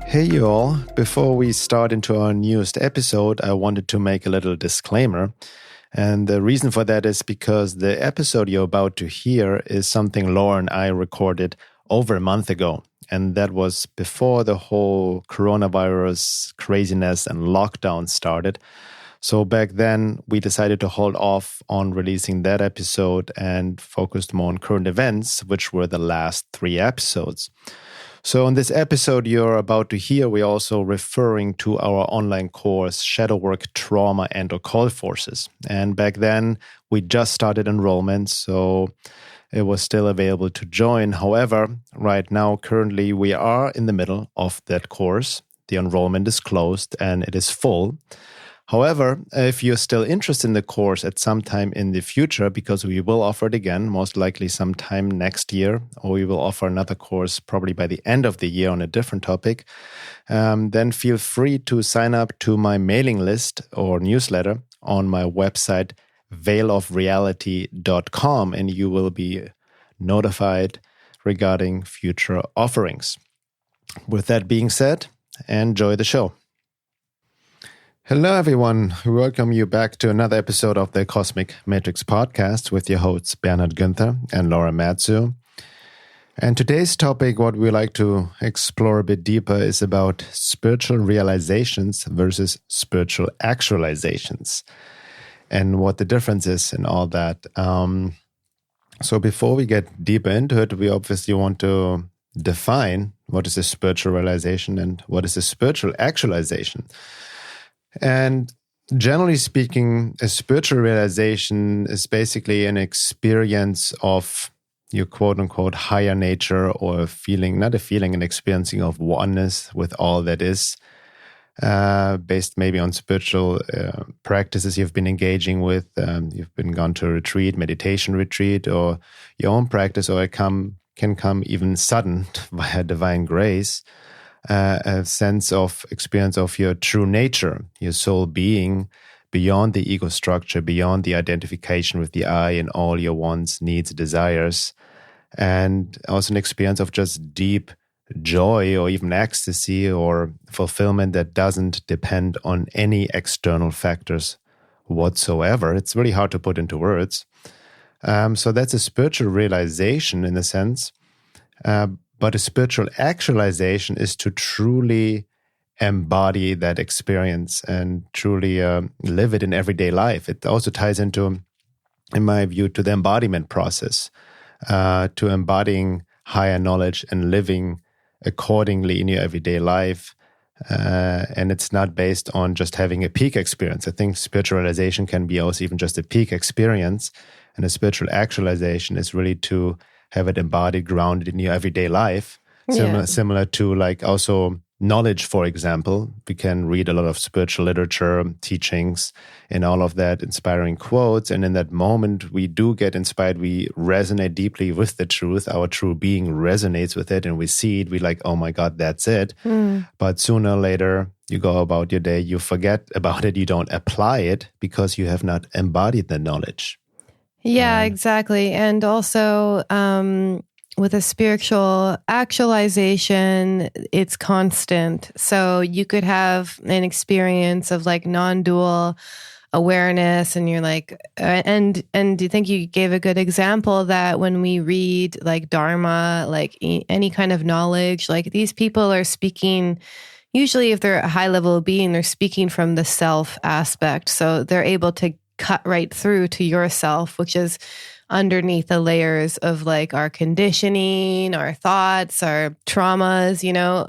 Hey you all, before we start into our newest episode, I wanted to make a little disclaimer. And the reason for that is because the episode you're about to hear is something Laura and I recorded over a month ago. And that was before the whole coronavirus craziness and lockdown started. So back then, we decided to hold off on releasing that episode and focused more on current events, which were the last 3 episodes. So in this episode you're about to hear, we're also referring to our online course, Shadowwork, Trauma, and Occult Forces. And back then, we just started enrollment, so it was still available to join. However, right now, currently, we are in the middle of that course. The enrollment is closed and it is full. However, if you're still interested in the course at some time in the future, because we will offer it again, most likely sometime next year, or we will offer another course probably by the end of the year on a different topic, then feel free to sign up to my mailing list or newsletter on my website, veilofreality.com, and you will be notified regarding future offerings. With that being said, enjoy the show. Hello, everyone. We welcome you back to another episode of the Cosmic Matrix Podcast with your hosts Bernhard Günther and Laura Matsu. And today's topic, what we like to explore a bit deeper, is about spiritual realizations versus spiritual actualizations and what the difference is and all that. So before we get deeper into it, we obviously want to define what is a spiritual realization and what is a spiritual actualization. And generally speaking, a spiritual realization is basically an experience of your quote-unquote higher nature, or an experiencing of oneness with all that is, based maybe on spiritual practices you've been engaging with. You've been gone to a retreat, meditation retreat, or your own practice, or it can come even sudden via divine grace. A sense of experience of your true nature, your soul being beyond the ego structure, beyond the identification with the I and all your wants, needs, desires, and also an experience of just deep joy or even ecstasy or fulfillment that doesn't depend on any external factors whatsoever. It's really hard to put into words. So that's a spiritual realization in a sense. But a spiritual actualization is to truly embody that experience and truly live it in everyday life. It also ties into, in my view, to the embodiment process, to embodying higher knowledge and living accordingly in your everyday life. And it's not based on just having a peak experience. I think spiritualization can be also even just a peak experience. And a spiritual actualization is really to have it embodied, grounded in your everyday life. Similar to like also knowledge, for example. We can read a lot of spiritual literature, teachings, and all of that, inspiring quotes. And in that moment, we do get inspired. We resonate deeply with the truth. Our true being resonates with it, and we see it. We like, oh my God, that's it. But sooner or later, you go about your day, you forget about it, you don't apply it because you have not embodied the knowledge. Yeah, exactly. And also with a spiritual actualization, it's constant. So you could have an experience of like non-dual awareness, and you're like, and do you think you gave a good example that when we read like Dharma, like any kind of knowledge, like these people are speaking, usually if they're a high level being, they're speaking from the self aspect. So they're able to cut right through to yourself, which is underneath the layers of like our conditioning, our thoughts, our traumas,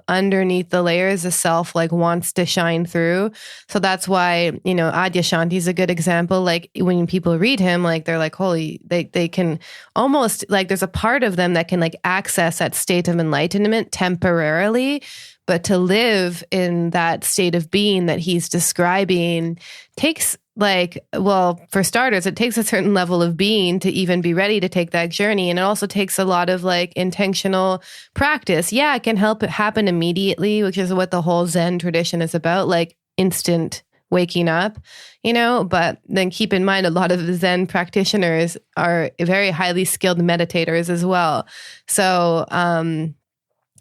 underneath the layers, the self like wants to shine through. So that's why, Adyashanti is a good example. Like when people read him, like they're like, holy, they can almost like there's a part of them that can like access that state of enlightenment temporarily. But to live in that state of being that he's describing takes for starters, it takes a certain level of being to even be ready to take that journey. And it also takes a lot of like intentional practice. Yeah, it can help it happen immediately, which is what the whole Zen tradition is about, like instant waking up, but then keep in mind, a lot of the Zen practitioners are very highly skilled meditators as well. So,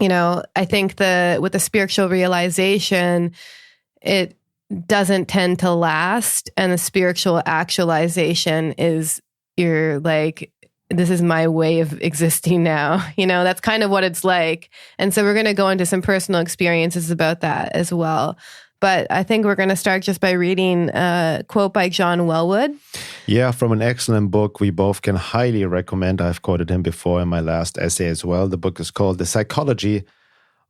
I think with the spiritual realization, it doesn't tend to last. And the spiritual actualization is you're like, this is my way of existing now. That's kind of what it's like. And so we're going to go into some personal experiences about that as well. But I think we're going to start just by reading a quote by John Welwood. Yeah, from an excellent book we both can highly recommend. I've quoted him before in my last essay as well. The book is called The Psychology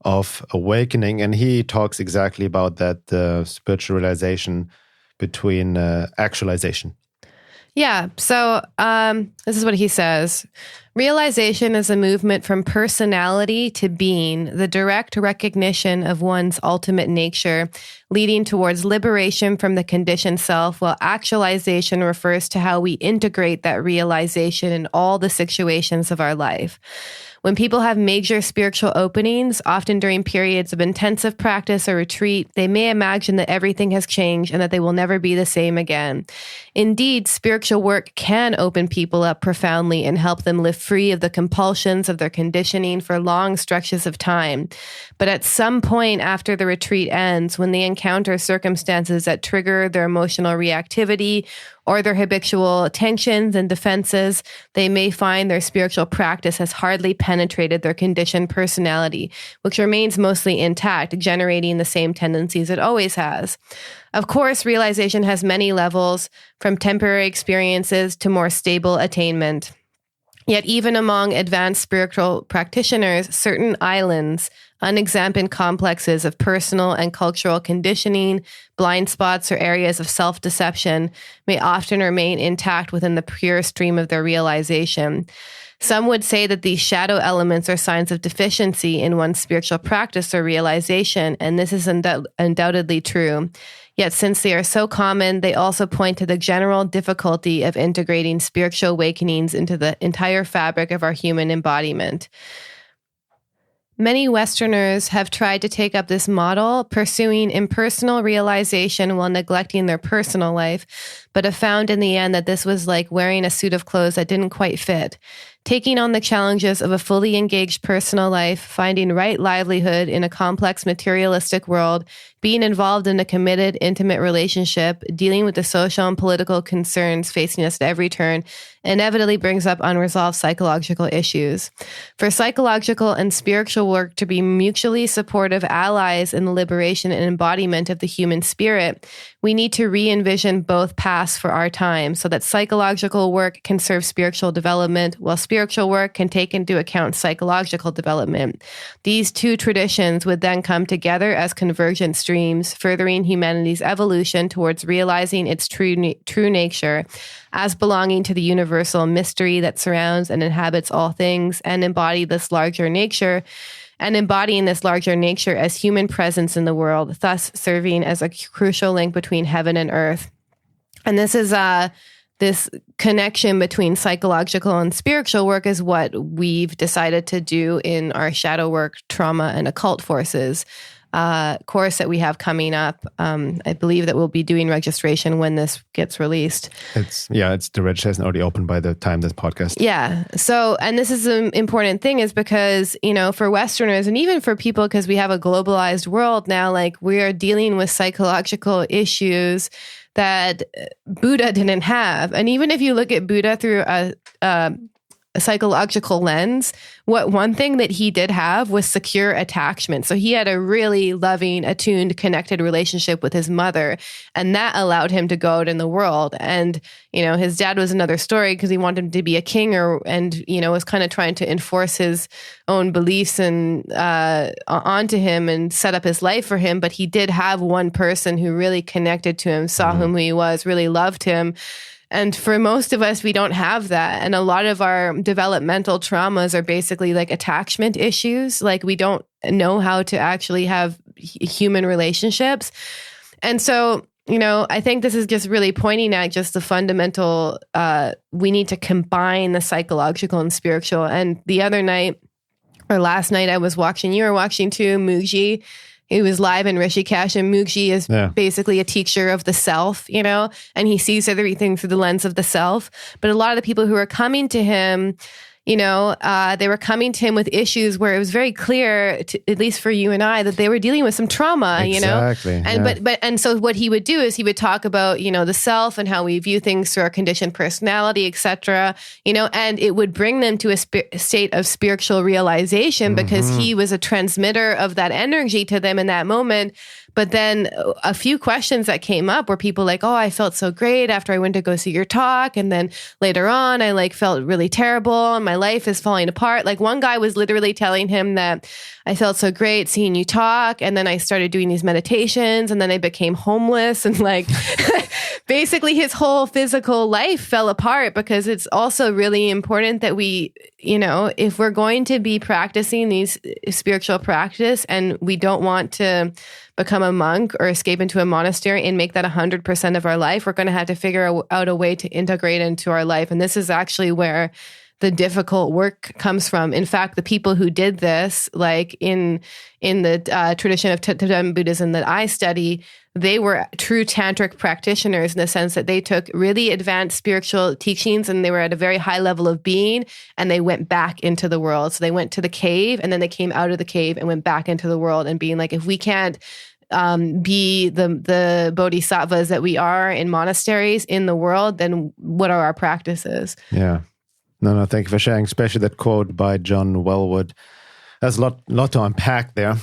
of Awakening, and he talks exactly about that, the spiritual realization between actualization. Yeah, so this is what he says. Realization is a movement from personality to being, the direct recognition of one's ultimate nature, leading towards liberation from the conditioned self, while actualization refers to how we integrate that realization in all the situations of our life. When people have major spiritual openings, often during periods of intensive practice or retreat, they may imagine that everything has changed and that they will never be the same again. Indeed, spiritual work can open people up profoundly and help them live free of the compulsions of their conditioning for long stretches of time. But at some point after the retreat ends, when they encounter circumstances that trigger their emotional reactivity or their habitual tensions and defenses, they may find their spiritual practice has hardly penetrated their conditioned personality, which remains mostly intact, generating the same tendencies it always has. Of course, realization has many levels, from temporary experiences to more stable attainment. Yet even among advanced spiritual practitioners, certain islands, unexamined complexes of personal and cultural conditioning, blind spots, or areas of self-deception may often remain intact within the pure stream of their realization. Some would say that these shadow elements are signs of deficiency in one's spiritual practice or realization, and this is undoubtedly true. Yet since they are so common, they also point to the general difficulty of integrating spiritual awakenings into the entire fabric of our human embodiment. Many Westerners have tried to take up this model, pursuing impersonal realization while neglecting their personal life, but have found in the end that this was like wearing a suit of clothes that didn't quite fit. Taking on the challenges of a fully engaged personal life, finding right livelihood in a complex materialistic world, being involved in a committed, intimate relationship, dealing with the social and political concerns facing us at every turn, inevitably brings up unresolved psychological issues. For psychological and spiritual work to be mutually supportive allies in the liberation and embodiment of the human spirit, we need to re-envision both paths for our time so that psychological work can serve spiritual development, while spiritual work can take into account psychological development. These two traditions would then come together as convergent streams, furthering humanity's evolution towards realizing its true nature as belonging to the universal mystery that surrounds and inhabits all things, and embodying this larger nature as human presence in the world, thus serving as a crucial link between heaven and earth. And this is this connection between psychological and spiritual work is what we've decided to do in our shadow work, trauma, and occult forces course that we have coming up. I believe that we'll be doing registration when this gets released. The registration already open by the time this podcast. Yeah. So, and this is an important thing is because, for Westerners and even for people, because we have a globalized world now, like we are dealing with psychological issues that Buddha didn't have. And even if you look at Buddha through a psychological lens, one thing that he did have was secure attachment. So he had a really loving, attuned, connected relationship with his mother, and that allowed him to go out in the world. And his dad was another story because he wanted him to be a king, and was kind of trying to enforce his own beliefs and onto him and set up his life for him. But he did have one person who really connected to him, saw whom he was, really loved him. And for most of us, we don't have that. And a lot of our developmental traumas are basically like attachment issues. Like we don't know how to actually have human relationships. And so, I think this is just really pointing at just the fundamental, we need to combine the psychological and spiritual. And the other night or last night I was watching, you were watching too, Mukji. He was live in Rishikesh, and Mukji is basically a teacher of the self, and he sees everything through the lens of the self. But a lot of the people who are coming to him, they were coming to him with issues where it was very clear, at least for you and I, that they were dealing with some trauma, Exactly. And so what he would do is he would talk about, the self and how we view things through our conditioned personality, etc., and it would bring them to a state of spiritual realization because he was a transmitter of that energy to them in that moment. But then a few questions that came up were people like, oh, I felt so great after I went to go see your talk. And then later on, I felt really terrible and my life is falling apart. Like one guy was literally telling him that I felt so great seeing you talk. And then I started doing these meditations and then I became homeless and basically his whole physical life fell apart because it's also really important that we, if we're going to be practicing these spiritual practice and we don't want to become a monk or escape into a monastery and make that 100% of our life, we're going to have to figure out a way to integrate into our life. And this is actually where the difficult work comes from. In fact, the people who did this, like in the tradition of Tibetan Buddhism that I study, they were true tantric practitioners in the sense that they took really advanced spiritual teachings and they were at a very high level of being and they went back into the world. So they went to the cave and then they came out of the cave and went back into the world and being like, if we can't be the bodhisattvas that we are in monasteries in the world, then what are our practices? Yeah. No, thank you for sharing, especially that quote by John Wellwood. There's a lot to unpack there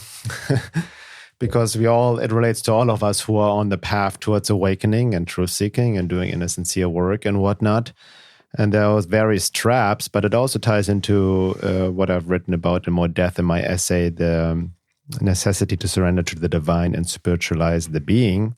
because it relates to all of us who are on the path towards awakening and truth seeking and doing inner sincere work and whatnot. And there are various traps, but it also ties into what I've written about in more depth in my essay, the necessity to surrender to the divine and spiritualize the being.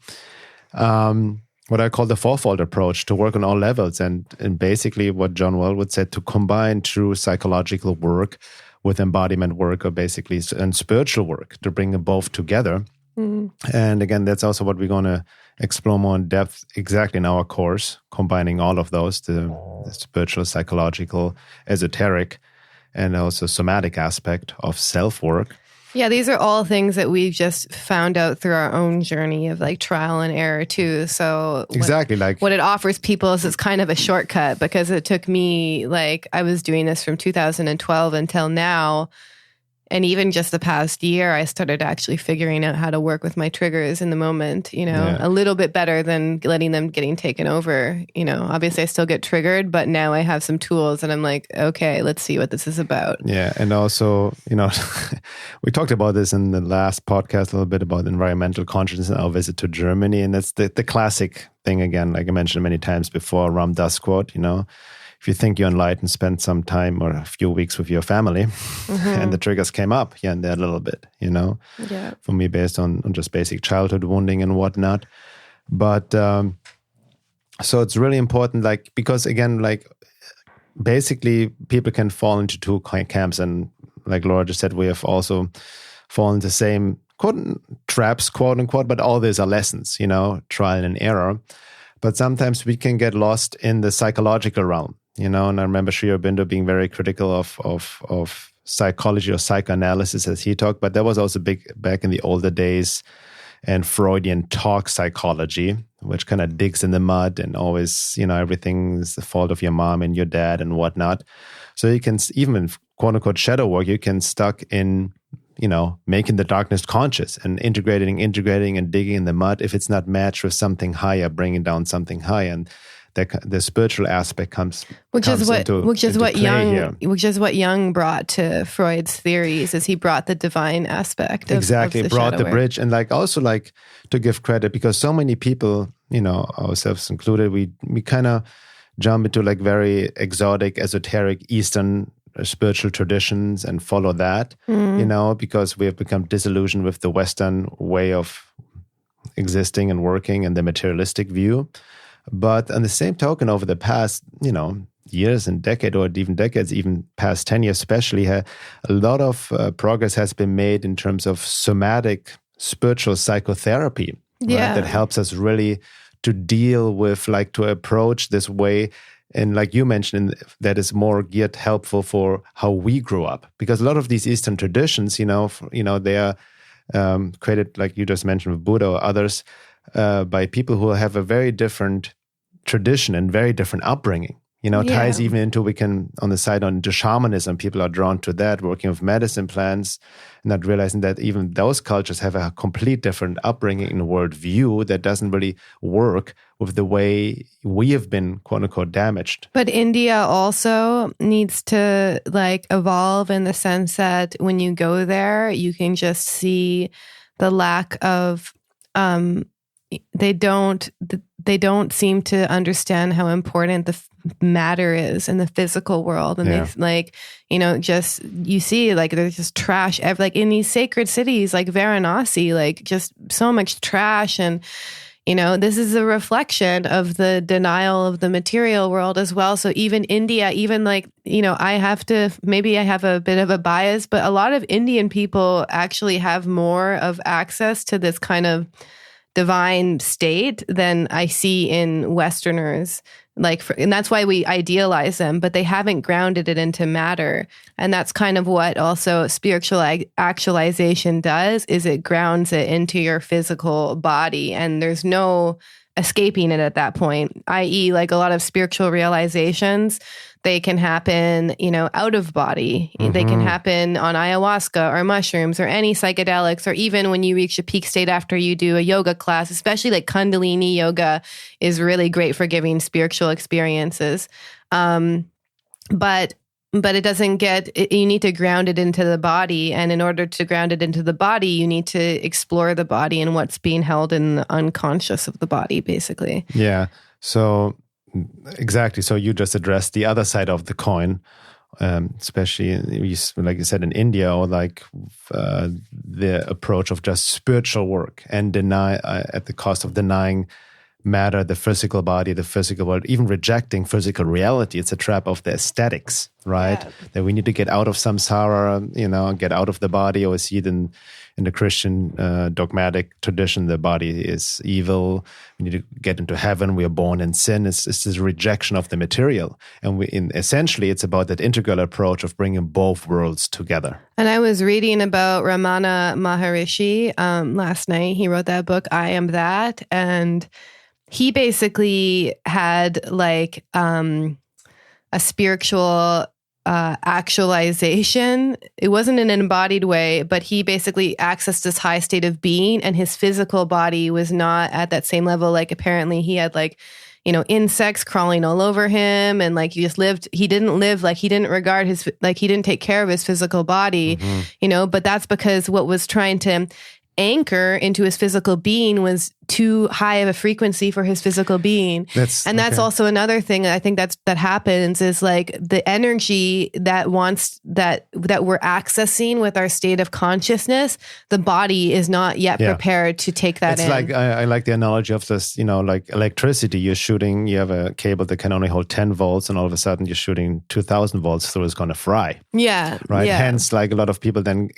What I call the fourfold approach, to work on all levels. And basically what John Wellwood said, to combine true psychological work with embodiment work and spiritual work, to bring them both together. And again, that's also what we're going to explore more in depth exactly in our course, combining all of those, the spiritual, psychological, esoteric, and also somatic aspect of self-work. Yeah, these are all things that we've just found out through our own journey of trial and error too. So exactly, what it offers people is it's kind of a shortcut because it took me I was doing this from 2012 until now. And even just the past year, I started actually figuring out how to work with my triggers in the moment, a little bit better than letting them getting taken over. Obviously I still get triggered, but now I have some tools and I'm like, okay, let's see what this is about. Yeah. And also, we talked about this in the last podcast, a little bit about environmental consciousness and our visit to Germany. And that's the classic thing again, like I mentioned many times before, Ram Dass quote, if you think you're enlightened, spend some time or a few weeks with your family, and the triggers came up here and there a little bit, Yeah. For me, based on just basic childhood wounding and whatnot. But so it's really important, because again, basically people can fall into two camps. And like Laura just said, we have also fallen into the same traps, quote unquote, but all these are lessons, trial and error. But sometimes we can get lost in the psychological realm, and I remember Sri Aurobindo being very critical of psychology or psychoanalysis as he talked, but that was also big back in the older days, and Freudian talk psychology, which kind of digs in the mud and always, everything is the fault of your mom and your dad and whatnot. So you can, even in quote unquote shadow work, you can stuck in, making the darkness conscious and integrating and digging in the mud if it's not matched with something higher, bringing down something high. And the spiritual aspect comes into what Jung brought to Freud's theories, is he brought the divine aspect of the brought the work. bridge. And also to give credit, because so many people, ourselves included, we kind of jump into very exotic, esoteric Eastern spiritual traditions and follow that, because we have become disillusioned with the Western way of existing and working and the materialistic view. But on the same token, over the past, years and decades, even past 10 years especially, a lot of progress has been made in terms of somatic spiritual psychotherapy, right? That helps us really to deal with, to approach this way. And like you mentioned, that is more geared helpful for how we grew up. Because a lot of these Eastern traditions, they are created, like you just mentioned with Buddha or others, by people who have a very different tradition and very different upbringing. ties even into, we can, on the side, into shamanism. People are drawn to that, working with medicine plants, not realizing that even those cultures have a complete different upbringing and worldview that doesn't really work with the way we have been, quote unquote, damaged. But India also needs to evolve in the sense that when you go there, you can just see the lack of, they don't seem to understand how important the matter is in the physical world. And they just, you see, there's just trash in these sacred cities like Varanasi, just so much trash. And this is a reflection of the denial of the material world as well. So even India, I have a bit of a bias, but a lot of Indian people actually have more of access to this kind of divine state than I see in Westerners. And that's why we idealize them, but they haven't grounded it into matter. And that's kind of what also spiritual actualization does, is it grounds it into your physical body. And there's no escaping it at that point, i.e. a lot of spiritual realizations, they can happen, out of body. Mm-hmm. They can happen on ayahuasca or mushrooms or any psychedelics, or even when you reach a peak state after you do a yoga class, especially Kundalini yoga is really great for giving spiritual experiences. But it doesn't you need to ground it into the body. And in order to ground it into the body, you need to explore the body and what's being held in the unconscious of the body, basically. Yeah. So exactly. So you just addressed the other side of the coin, especially like you said in India, or the approach of just spiritual work and deny at the cost of denying matter, the physical body, the physical world, even rejecting physical reality. It's a trap of the aesthetics, right? Yeah. That we need to get out of samsara, get out of the body, or see it in the Christian dogmatic tradition, the body is evil. We need to get into heaven. We are born in sin. It's this rejection of the material. And essentially, it's about that integral approach of bringing both worlds together. And I was reading about Ramana Maharishi last night. He wrote that book, I Am That. And he basically had a spiritual actualization. It wasn't in an embodied way, but he basically accessed this high state of being, and his physical body was not at that same level. Apparently he had insects crawling all over him, and he didn't regard his, he didn't take care of his physical body, but that's because what was trying to anchor into his physical being was too high of a frequency for his physical being. That's also another thing I think that happens is the energy that we're accessing with our state of consciousness, the body is not yet prepared to take that in. It's I like the analogy of this, electricity. You have a cable that can only hold 10 volts, and all of a sudden you're shooting 2000 volts through, it's going to fry. Yeah. Right. Yeah. Hence, a lot of people then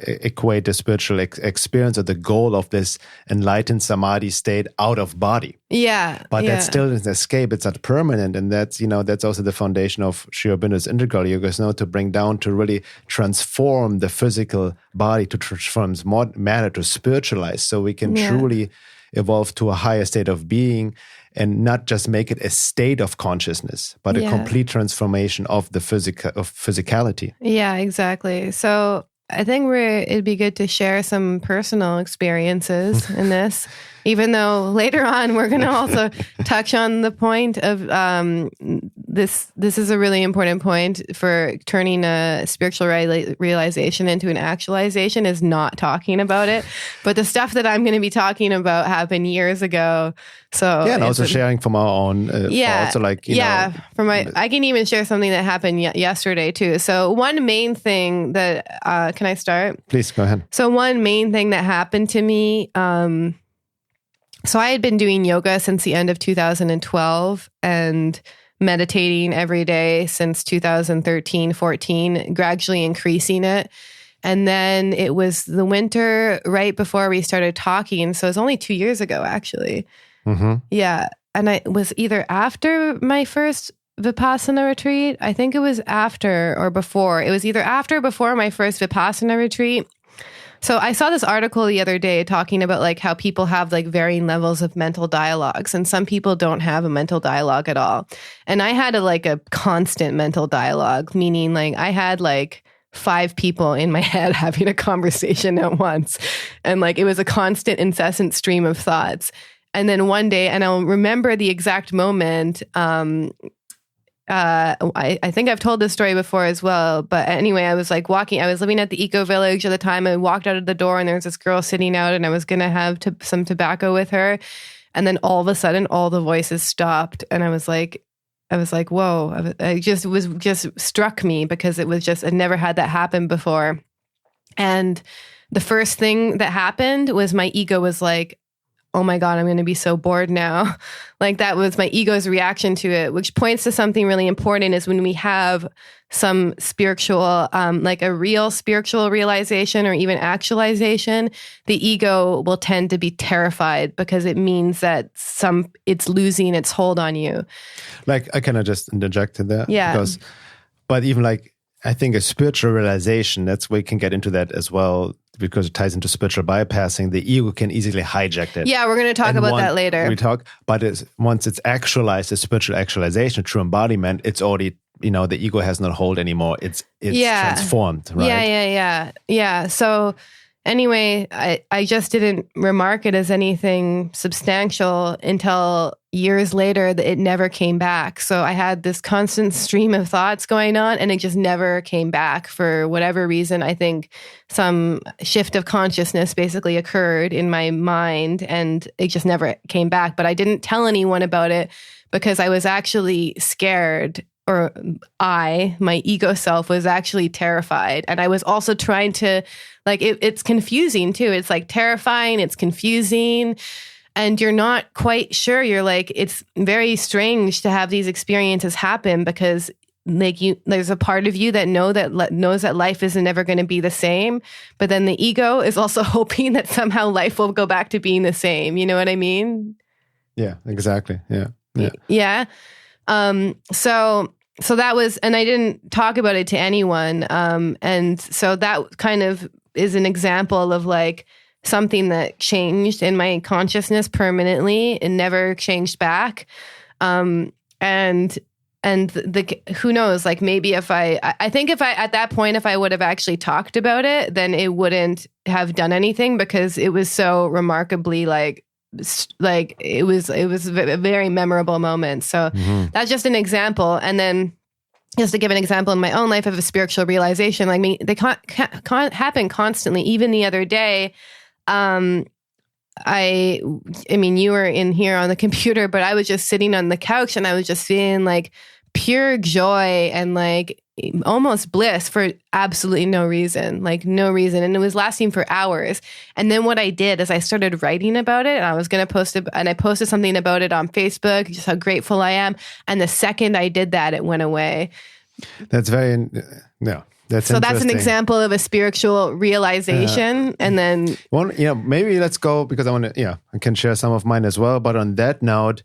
equate the spiritual experience or the goal of this enlightened samadhi state out of body. Yeah. But that's still an escape. It's not permanent. And that's, that's also the foundation of Sri Aurobindo's integral yoga, to bring down, to really transform the physical body, to transform matter, to spiritualize, so we can truly evolve to a higher state of being, and not just make it a state of consciousness, but a complete transformation of the physicality. Yeah, exactly. So I think it'd be good to share some personal experiences in this, even though later on we're going to also touch on the point of this. This is a really important point for turning a spiritual realization into an actualization, is not talking about it. But the stuff that I'm going to be talking about happened years ago. So and also sharing from our own thoughts. So I can even share something that happened yesterday too. So one main thing that can I start? Please go ahead. So one main thing that happened to me. So I had been doing yoga since the end of 2012 and meditating every day since 2013, 14, gradually increasing it. And then it was the winter right before we started talking. So it was only 2 years ago, actually. Mm-hmm. Yeah. And it was either after my first Vipassana retreat. I think it was after or before. It was either after or before my first Vipassana retreat. So I saw this article the other day talking about like how people have like varying levels of mental dialogues, and some people don't have a mental dialogue at all. And I had a constant mental dialogue, meaning like I had like 5 people in my head having a conversation at once. And like it was a constant, incessant stream of thoughts. And then one day, and I'll remember the exact moment, I think I've told this story before as well, but anyway, I was like walking, I was living at the eco village at the time. I walked out of the door and there was this girl sitting out and I was going to have some tobacco with her. And then all of a sudden, all the voices stopped. And I was like, whoa, it just struck me because it was just, I'd never had that happen before. And the first thing that happened was my ego was like, oh my God, I'm going to be so bored now. Like that was my ego's reaction to it, which points to something really important is when we have some spiritual, like a real spiritual realization or even actualization, the ego will tend to be terrified because it means that it's losing its hold on you. Like, I kind of just interjected there. Yeah. But even like, I think a spiritual realization, that's where we can get into that as well, because it ties into spiritual bypassing. The ego can easily hijack it. Yeah, we're going to talk about that later. But once it's actualized, a spiritual actualization, true embodiment, it's already, the ego has no hold anymore. It's transformed, right? Yeah. So anyway, I just didn't remark it as anything substantial until years later that it never came back. So I had this constant stream of thoughts going on and it just never came back for whatever reason. I think some shift of consciousness basically occurred in my mind and it just never came back. But I didn't tell anyone about it because I was actually scared, or my ego self was actually terrified. And I was also trying to, like, it's confusing too. It's like terrifying, it's confusing. And you're not quite sure. You're like, it's very strange to have these experiences happen because like there's a part of you that knows that life is never going to be the same. But then the ego is also hoping that somehow life will go back to being the same. You know what I mean? Yeah, exactly. Yeah. Yeah. So that was, and I didn't talk about it to anyone. And so that kind of is an example of like, something that changed in my consciousness permanently and never changed back. And who knows, like maybe if I think if I, at that point, if I would have actually talked about it, then it wouldn't have done anything because it was so remarkably like it was a very memorable moment. So that's just an example. And then just to give an example in my own life of a spiritual realization, like they can't happen constantly. Even the other day, I mean, you were in here on the computer, but I was just sitting on the couch and I was just feeling like pure joy and like almost bliss for absolutely no reason. And it was lasting for hours. And then what I did is I started writing about it and I was going to post it, and I posted something about it on Facebook, just how grateful I am. And the second I did that, it went away. That's very, no. That's an example of a spiritual realization. And then maybe let's go, because I can share some of mine as well. But on that note,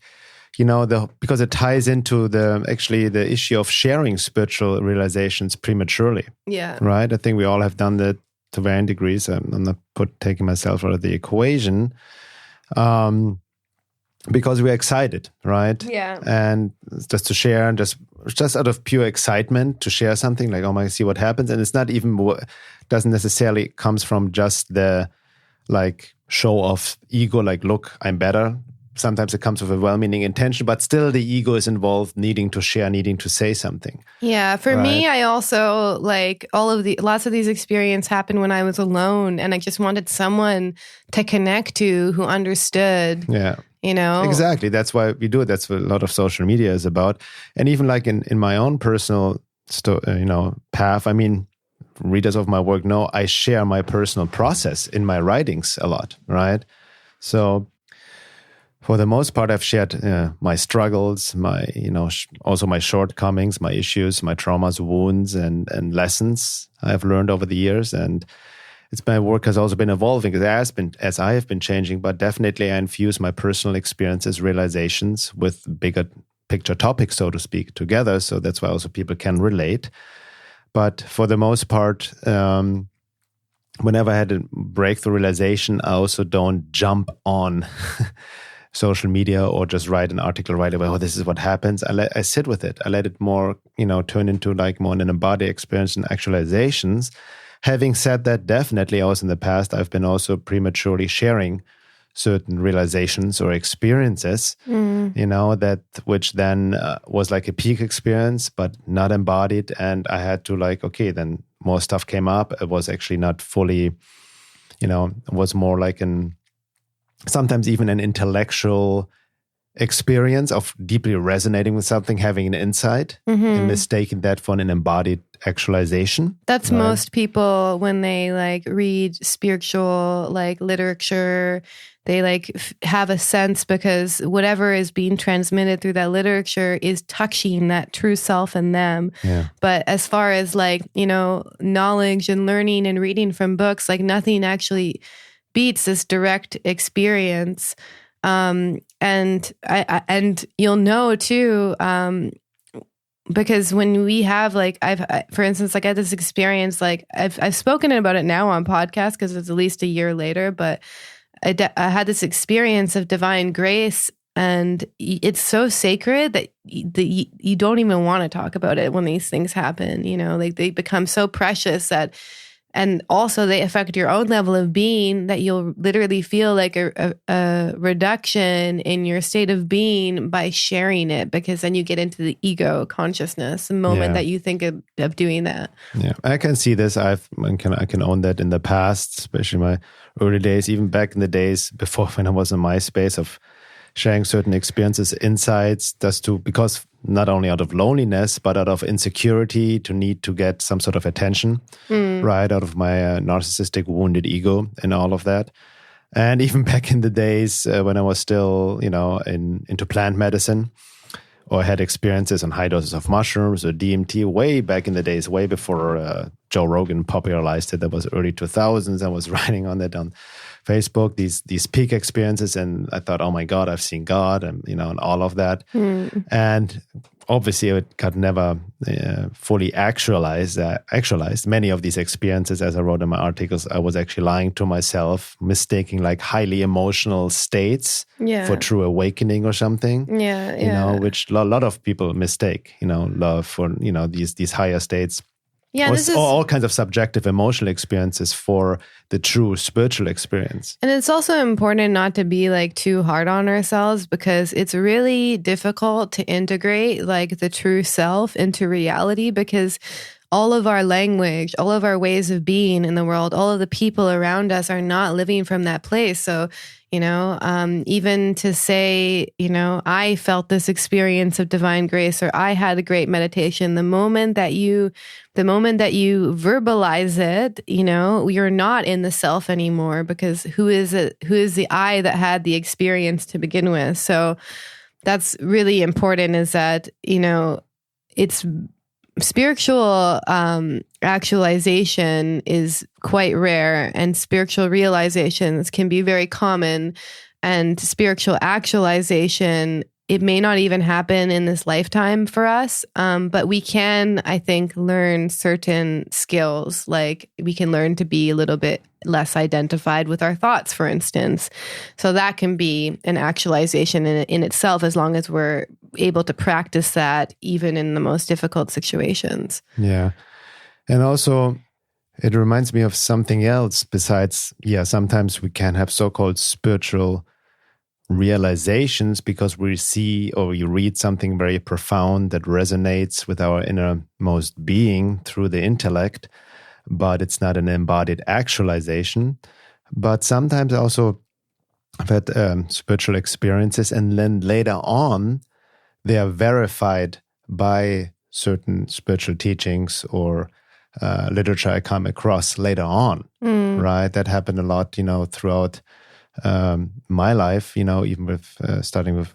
because it ties into the issue of sharing spiritual realizations prematurely. Yeah. Right. I think we all have done that to varying degrees. I'm not taking myself out of the equation. Because we're excited, right? Yeah. And just to share, and just out of pure excitement to share something, like, oh my, see what happens. And it's not even, doesn't necessarily comes from just the like show off ego, like, look, I'm better. Sometimes it comes with a well-meaning intention, but still the ego is involved, needing to share, needing to say something. Yeah. For me, I also like lots of these experiences happened when I was alone and I just wanted someone to connect to who understood. Yeah. Exactly. That's why we do it. That's what a lot of social media is about. And even like in my own personal, path, I mean, readers of my work know I share my personal process in my writings a lot, right? So for the most part, I've shared my struggles, my, also my shortcomings, my issues, my traumas, wounds, and lessons I've learned over the years. And my work has also been evolving as I have been changing, but definitely I infuse my personal experiences, realizations with bigger picture topics, so to speak, together. So that's why also people can relate. But for the most part, whenever I had a breakthrough realization, I also don't jump on social media or just write an article right away. Oh, this is what happens. I sit with it. I let it more, turn into like more an embodied experience and actualizations. Having said that, definitely also in the past, I've been also prematurely sharing certain realizations or experiences, that which then was like a peak experience, but not embodied. And I had to then more stuff came up. It was actually not fully, it was more like sometimes even an intellectual experience of deeply resonating with something, having an insight, and mistaking that for an embodied actualization. That's right? Most people, when they read spiritual literature, they have a sense because whatever is being transmitted through that literature is touching that true self in them. Yeah. But as far as knowledge and learning and reading from books, nothing actually beats this direct experience. And you'll know too, because when we have for instance, I had this experience, I've spoken about it now on podcast because it's at least a year later, but I had this experience of divine grace, and it's so sacred that you don't even want to talk about it when these things happen. They become so precious that. And also they affect your own level of being, that you'll literally feel like a reduction in your state of being by sharing it, because then you get into the ego consciousness the moment that you think of doing that. Yeah, I can see this. I can own that in the past, especially my early days, even back in the days before when I was in MySpace, of sharing certain experiences, insights, because not only out of loneliness, but out of insecurity, to need to get some sort of attention, right, out of my narcissistic wounded ego and all of that. And even back in the days when I was still, into plant medicine, or had experiences on high doses of mushrooms or DMT, way back in the days, way before Joe Rogan popularized it. That was early 2000s. I was writing on that on Facebook, these peak experiences, and I thought, oh my God, I've seen God, and and all of that. And obviously, it got never fully actualized. Many of these experiences, as I wrote in my articles, I was actually lying to myself, mistaking highly emotional states for true awakening or something. Which a lot of people mistake. Love for these higher states. Yeah, all kinds of subjective emotional experiences for the true spiritual experience. And it's also important not to be too hard on ourselves, because it's really difficult to integrate the true self into reality, because all of our language, all of our ways of being in the world, all of the people around us are not living from that place. So, even to say, I felt this experience of divine grace, or I had a great meditation, the moment that you verbalize it, you're not in the self anymore, because who is the I that had the experience to begin with? So that's really important, is that, it's spiritual actualization is quite rare, and spiritual realizations can be very common. And spiritual actualization, it may not even happen in this lifetime for us, but we can, I think, learn certain skills. We can learn to be a little bit less identified with our thoughts, for instance. So that can be an actualization in itself, as long as we're able to practice that even in the most difficult situations. Yeah. And also, it reminds me of something else besides, sometimes we can have so-called spiritual realizations because we see or you read something very profound that resonates with our innermost being through the intellect, but it's not an embodied actualization. But sometimes also I've had spiritual experiences, and then later on they are verified by certain spiritual teachings or literature I come across later on, right? That happened a lot, throughout my life, even with starting with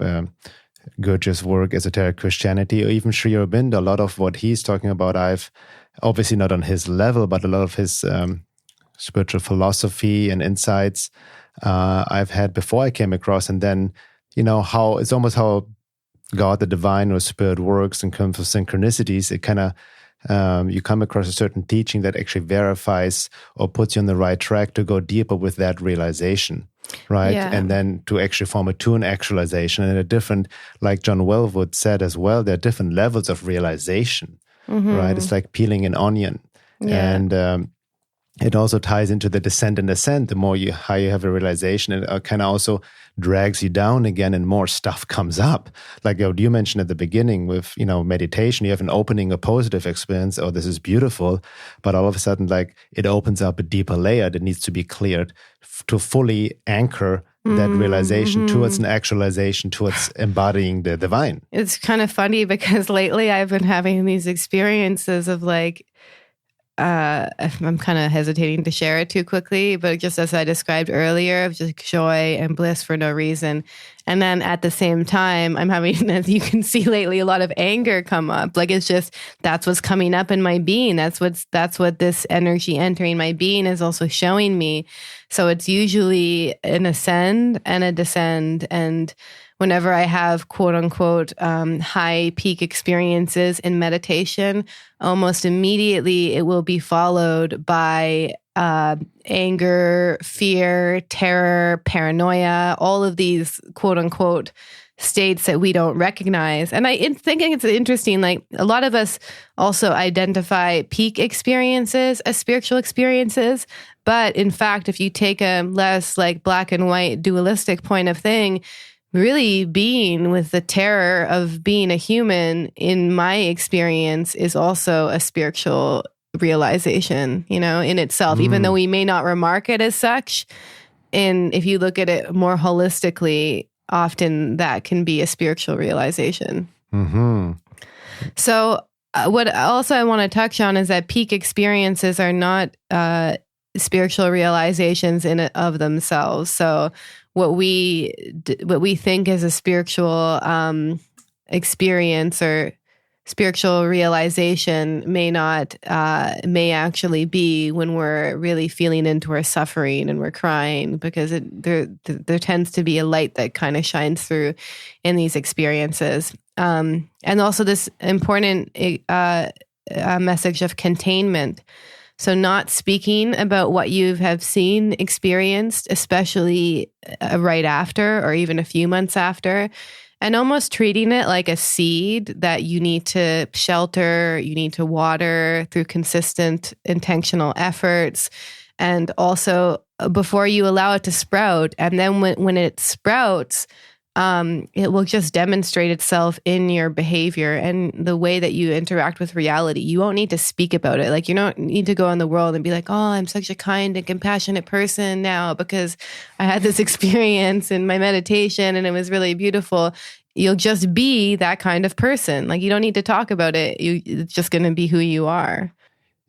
Gurdjieff's work, Esoteric Christianity, or even Sri Aurobindo. A lot of what he's talking about, I've obviously not on his level, but a lot of his spiritual philosophy and insights I've had before I came across. And then, how it's almost how God, the divine or spirit works in terms of synchronicities. It kind of you come across a certain teaching that actually verifies or puts you on the right track to go deeper with that realization, right? Yeah. And then to actually form a tune actualization and a different, like John Wellwood said as well, there are different levels of realization, right? It's like peeling an onion. Yeah. And it also ties into the descent and ascent. The more high you have a realization, it kind of also drags you down again and more stuff comes up. Like you mentioned at the beginning with, meditation, you have an opening, a positive experience. Oh, this is beautiful. But all of a sudden, like it opens up a deeper layer that needs to be cleared to fully anchor that realization towards an actualization, towards embodying the divine. It's kind of funny because lately I've been having these experiences of like, I'm kind of hesitating to share it too quickly, but just as I described earlier, of just joy and bliss for no reason. And then at the same time, I'm having, as you can see lately, a lot of anger come up. Like it's just, that's what's coming up in my being. That's what this energy entering my being is also showing me. So it's usually an ascend and a descend. And whenever I have quote unquote high peak experiences in meditation, almost immediately it will be followed by anger, fear, terror, paranoia, all of these quote unquote states that we don't recognize. And I think it's interesting, like a lot of us also identify peak experiences as spiritual experiences. But in fact, if you take a less like black and white dualistic point of thing, really being with the terror of being a human, in my experience, is also a spiritual realization, in itself, even though we may not remark it as such. And if you look at it more holistically, often that can be a spiritual realization. So what also I want to touch on is that peak experiences are not spiritual realizations in and of themselves. So what we think is a spiritual experience or spiritual realization may actually be when we're really feeling into our suffering and we're crying, because there tends to be a light that kind of shines through in these experiences. And also this important message of containment. So not speaking about what you have seen, experienced, especially right after or even a few months after, and almost treating it like a seed that you need to shelter, you need to water through consistent, intentional efforts. And also before you allow it to sprout. And then when it sprouts, it will just demonstrate itself in your behavior and the way that you interact with reality. You won't need to speak about it. Like you don't need to go in the world and be like, oh, I'm such a kind and compassionate person now because I had this experience in my meditation and it was really beautiful. You'll just be that kind of person. Like you don't need to talk about it. It's just going to be who you are.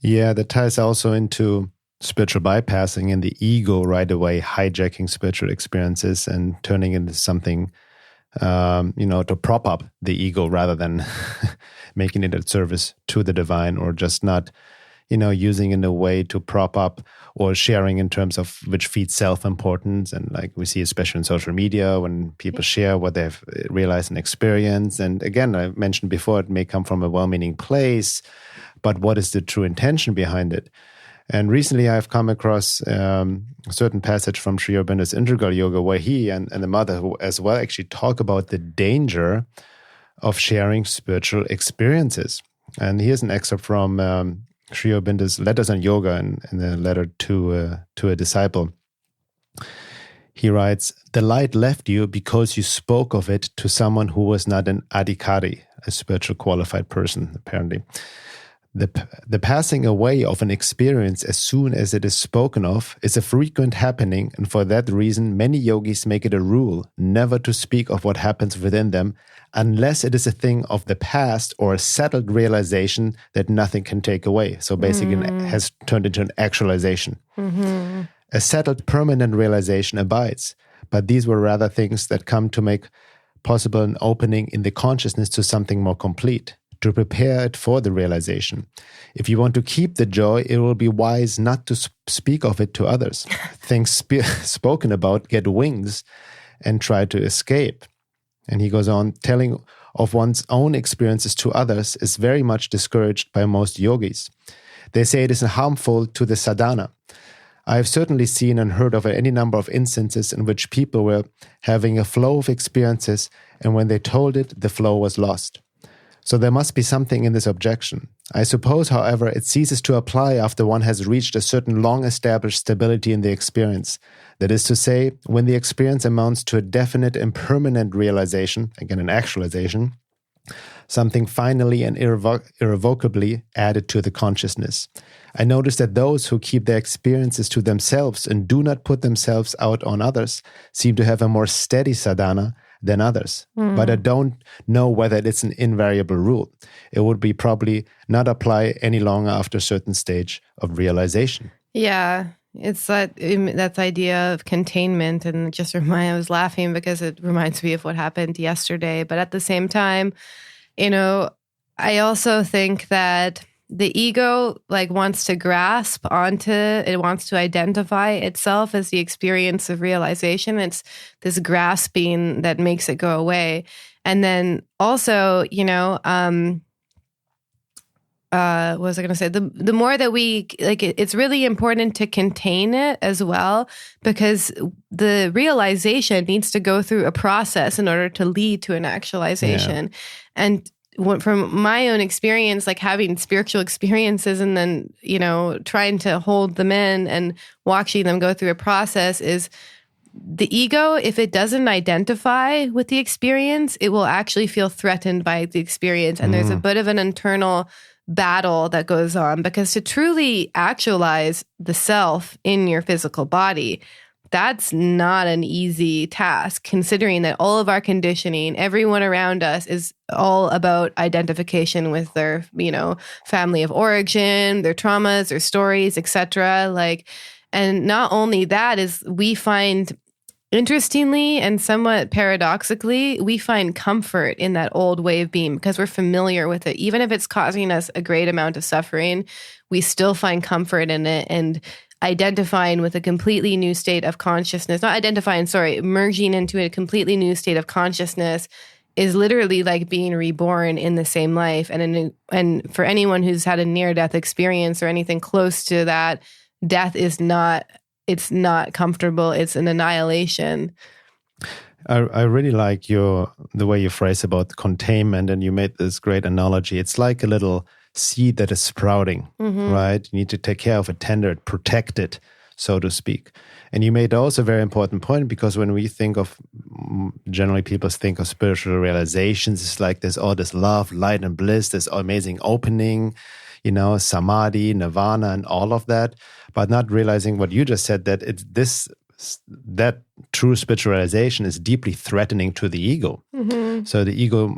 Yeah, that ties also into spiritual bypassing and the ego right away hijacking spiritual experiences and turning into something, to prop up the ego rather than making it a service to the divine, or just not, using in a way to prop up or sharing in terms of which feeds self-importance. And like we see, especially in social media, when people share what they've realized and experienced. And again, I mentioned before, it may come from a well-meaning place, but what is the true intention behind it? And recently I've come across a certain passage from Sri Aurobindo's Integral Yoga where he and the mother who as well actually talk about the danger of sharing spiritual experiences. And here's an excerpt from Sri Aurobindo's Letters on Yoga in a letter to a disciple. He writes, "The light left you because you spoke of it to someone who was not an adhikari, a spiritual qualified person, apparently. The passing away of an experience as soon as it is spoken of is a frequent happening, and for that reason many yogis make it a rule never to speak of what happens within them unless it is a thing of the past or a settled realization that nothing can take away." So basically it has turned into an actualization. A settled permanent realization abides, but these were rather things that come to make possible an opening in the consciousness to something more complete, to prepare it for the realization. If you want to keep the joy, it will be wise not to speak of it to others. Things spoken about get wings and try to escape. And he goes on telling of one's own experiences to others is very much discouraged by most yogis. They say it is harmful to the sadhana. I have certainly seen and heard of any number of instances in which people were having a flow of experiences, and when they told it, the flow was lost. So there must be something in this objection. I suppose, however, it ceases to apply after one has reached a certain long-established stability in the experience. That is to say, when the experience amounts to a definite and permanent realization, again an actualization, something finally and irrevocably added to the consciousness. I notice that those who keep their experiences to themselves and do not put themselves out on others seem to have a more steady sadhana than others. But I don't know whether it's an invariable rule. It would be probably not apply any longer after a certain stage of realization. Yeah, it's that idea of containment. And I was laughing because it reminds me of what happened yesterday. But at the same time, I also think that the ego wants to grasp onto it, wants to identify itself as the experience of realization. It's this grasping that makes it go away. And then also, what was I going to say? The more that we it's really important to contain it as well, because the realization needs to go through a process in order to lead to an actualization. Yeah. And from my own experience, having spiritual experiences and then, trying to hold them in and watching them go through a process is the ego, if it doesn't identify with the experience, it will actually feel threatened by the experience. And there's a bit of an internal battle that goes on, because to truly actualize the self in your physical body, that's not an easy task, considering that all of our conditioning, everyone around us is all about identification with their, family of origin, their traumas, their stories, etc. And not only that is we find, interestingly and somewhat paradoxically, we find comfort in that old way of being because we're familiar with it. Even if it's causing us a great amount of suffering, we still find comfort in it. And identifying with a completely new state of consciousness, merging into a completely new state of consciousness is literally like being reborn in the same life. And for anyone who's had a near-death experience or anything close to that, death is not comfortable. It's an annihilation. I really like the way you phrase about containment, and you made this great analogy. It's like a little seed that is sprouting, right? You need to take care of it, tender it, protect it, so to speak. And you made also a very important point, because when we think of, generally people think of spiritual realizations, it's like there's all this love, light and bliss, this amazing opening, samadhi, nirvana and all of that, but not realizing what you just said, that that true spiritualization is deeply threatening to the ego. So the ego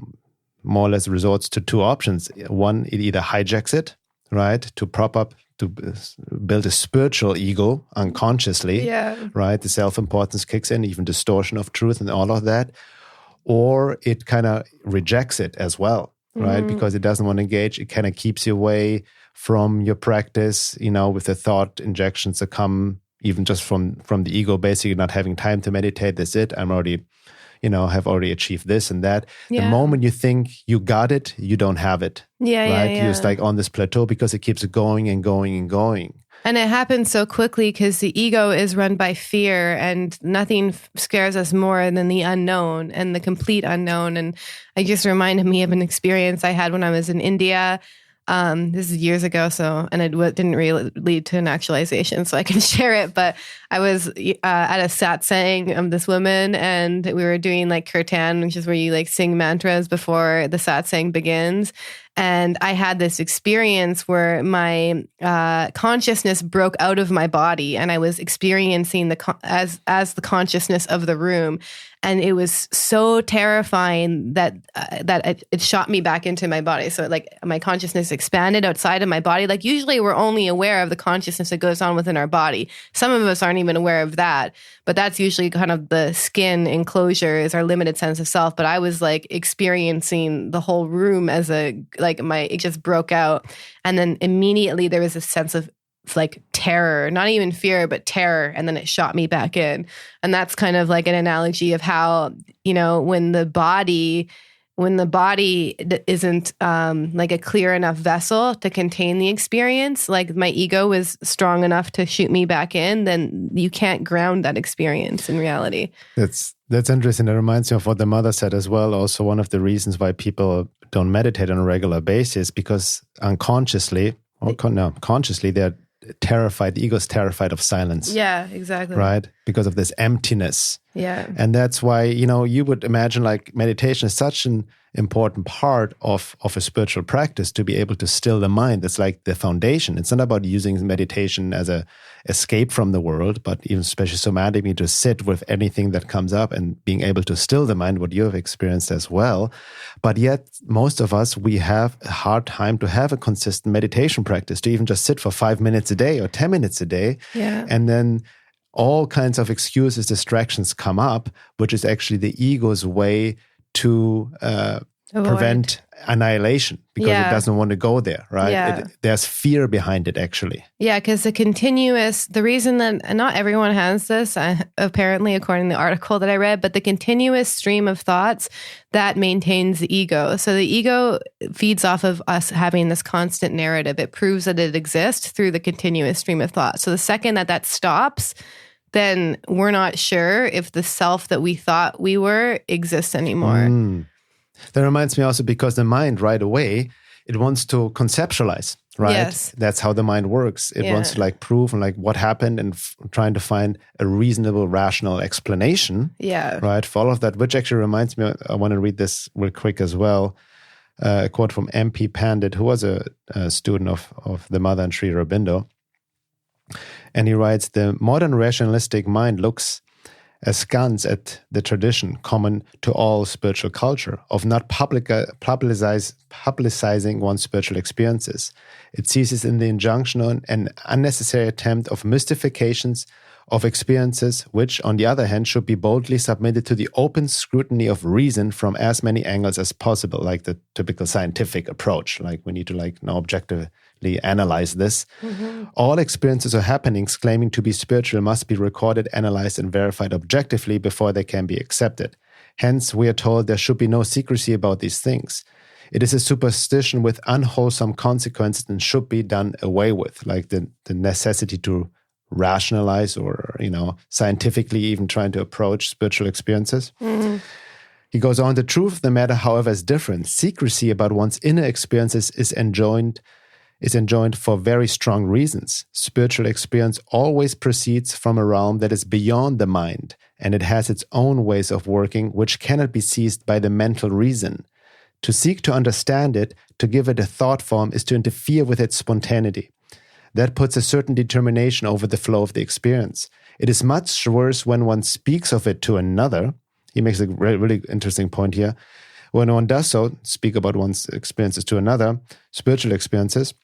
more or less resorts to two options. One, it either hijacks it, right, to prop up, to build a spiritual ego unconsciously, right? The self-importance kicks in, even distortion of truth and all of that. Or it kind of rejects it as well, right? Because it doesn't want to engage. It kind of keeps you away from your practice, with the thought injections that come even just from the ego, basically not having time to meditate. That's it. I'm already, have already achieved this and that. Yeah. The moment you think you got it, you don't have it. Right? You're just on this plateau because it keeps going and going and going. And it happens so quickly because the ego is run by fear, and nothing scares us more than the unknown and the complete unknown. And it just reminded me of an experience I had when I was in India. This is years ago, and it didn't really lead to an actualization, so I can share it. But I was at a satsang of this woman, and we were doing kirtan, which is where you sing mantras before the satsang begins. And I had this experience where my consciousness broke out of my body, and I was experiencing as the consciousness of the room. And it was so terrifying that it shot me back into my body. So my consciousness expanded outside of my body. Usually we're only aware of the consciousness that goes on within our body. Some of us aren't even aware of that, but that's usually kind of the skin enclosure is our limited sense of self. But I was experiencing the whole room as it just broke out. And then immediately there was a sense of terror, not even fear, but terror. And then it shot me back in. And that's kind of an analogy of how, when the body, when the body isn't like a clear enough vessel to contain the experience, like my ego is strong enough to shoot me back in, then you can't ground that experience in reality. That's interesting. That reminds me of what the mother said as well. Also, one of the reasons why people don't meditate on a regular basis, because unconsciously, consciously, they're terrified. The ego is terrified of silence. Yeah, exactly. Right? Because of this emptiness. Yeah. And that's why, you would imagine like meditation is such an important part of a spiritual practice, to be able to still the mind. It's like the foundation. It's not about using meditation as a escape from the world, but even especially somatically to sit with anything that comes up and being able to still the mind, what you have experienced as well. But yet most of us, we have a hard time to have a consistent meditation practice, to even just sit for 5 minutes a day or 10 minutes a day. Yeah. And then all kinds of excuses, distractions come up, which is actually the ego's way to prevent annihilation, because it doesn't want to go there, right? Yeah. There's fear behind it, actually. Yeah, because the reason that not everyone has this, apparently, according to the article that I read, but the continuous stream of thoughts, that maintains the ego. So the ego feeds off of us having this constant narrative. It proves that it exists through the continuous stream of thought. So the second that stops, then we're not sure if the self that we thought we were exists anymore. That reminds me also, because the mind right away, it wants to conceptualize, right? Yes. That's how the mind works. It wants to like prove and like what happened, and trying to find a reasonable, rational explanation, right, for all of that, which actually reminds me, I want to read this real quick as well. A quote from MP Pandit, who was a student of the mother and Sri Aurobindo. And he writes, the modern rationalistic mind looks askance at the tradition common to all spiritual culture of not publicizing one's spiritual experiences. It seizes in the injunction on an unnecessary attempt of mystifications of experiences, which, on the other hand, should be boldly submitted to the open scrutiny of reason from as many angles as possible, like the typical scientific approach. Like we need to objectively analyze this. Mm-hmm. All experiences or happenings claiming to be spiritual must be recorded, analyzed, and verified objectively before they can be accepted. Hence, we are told there should be no secrecy about these things. It is a superstition with unwholesome consequences and should be done away with, like the necessity to rationalize or, scientifically even trying to approach spiritual experiences. Mm-hmm. He goes on, the truth of the matter, however, is different. Secrecy about one's inner experiences is enjoined for very strong reasons. Spiritual experience always proceeds from a realm that is beyond the mind, and it has its own ways of working which cannot be seized by the mental reason. To seek to understand it, to give it a thought form, is to interfere with its spontaneity. That puts a certain determination over the flow of the experience. It is much worse when one speaks of it to another. He makes a really interesting point here. When one does so, speak about one's experiences to another, spiritual experiences,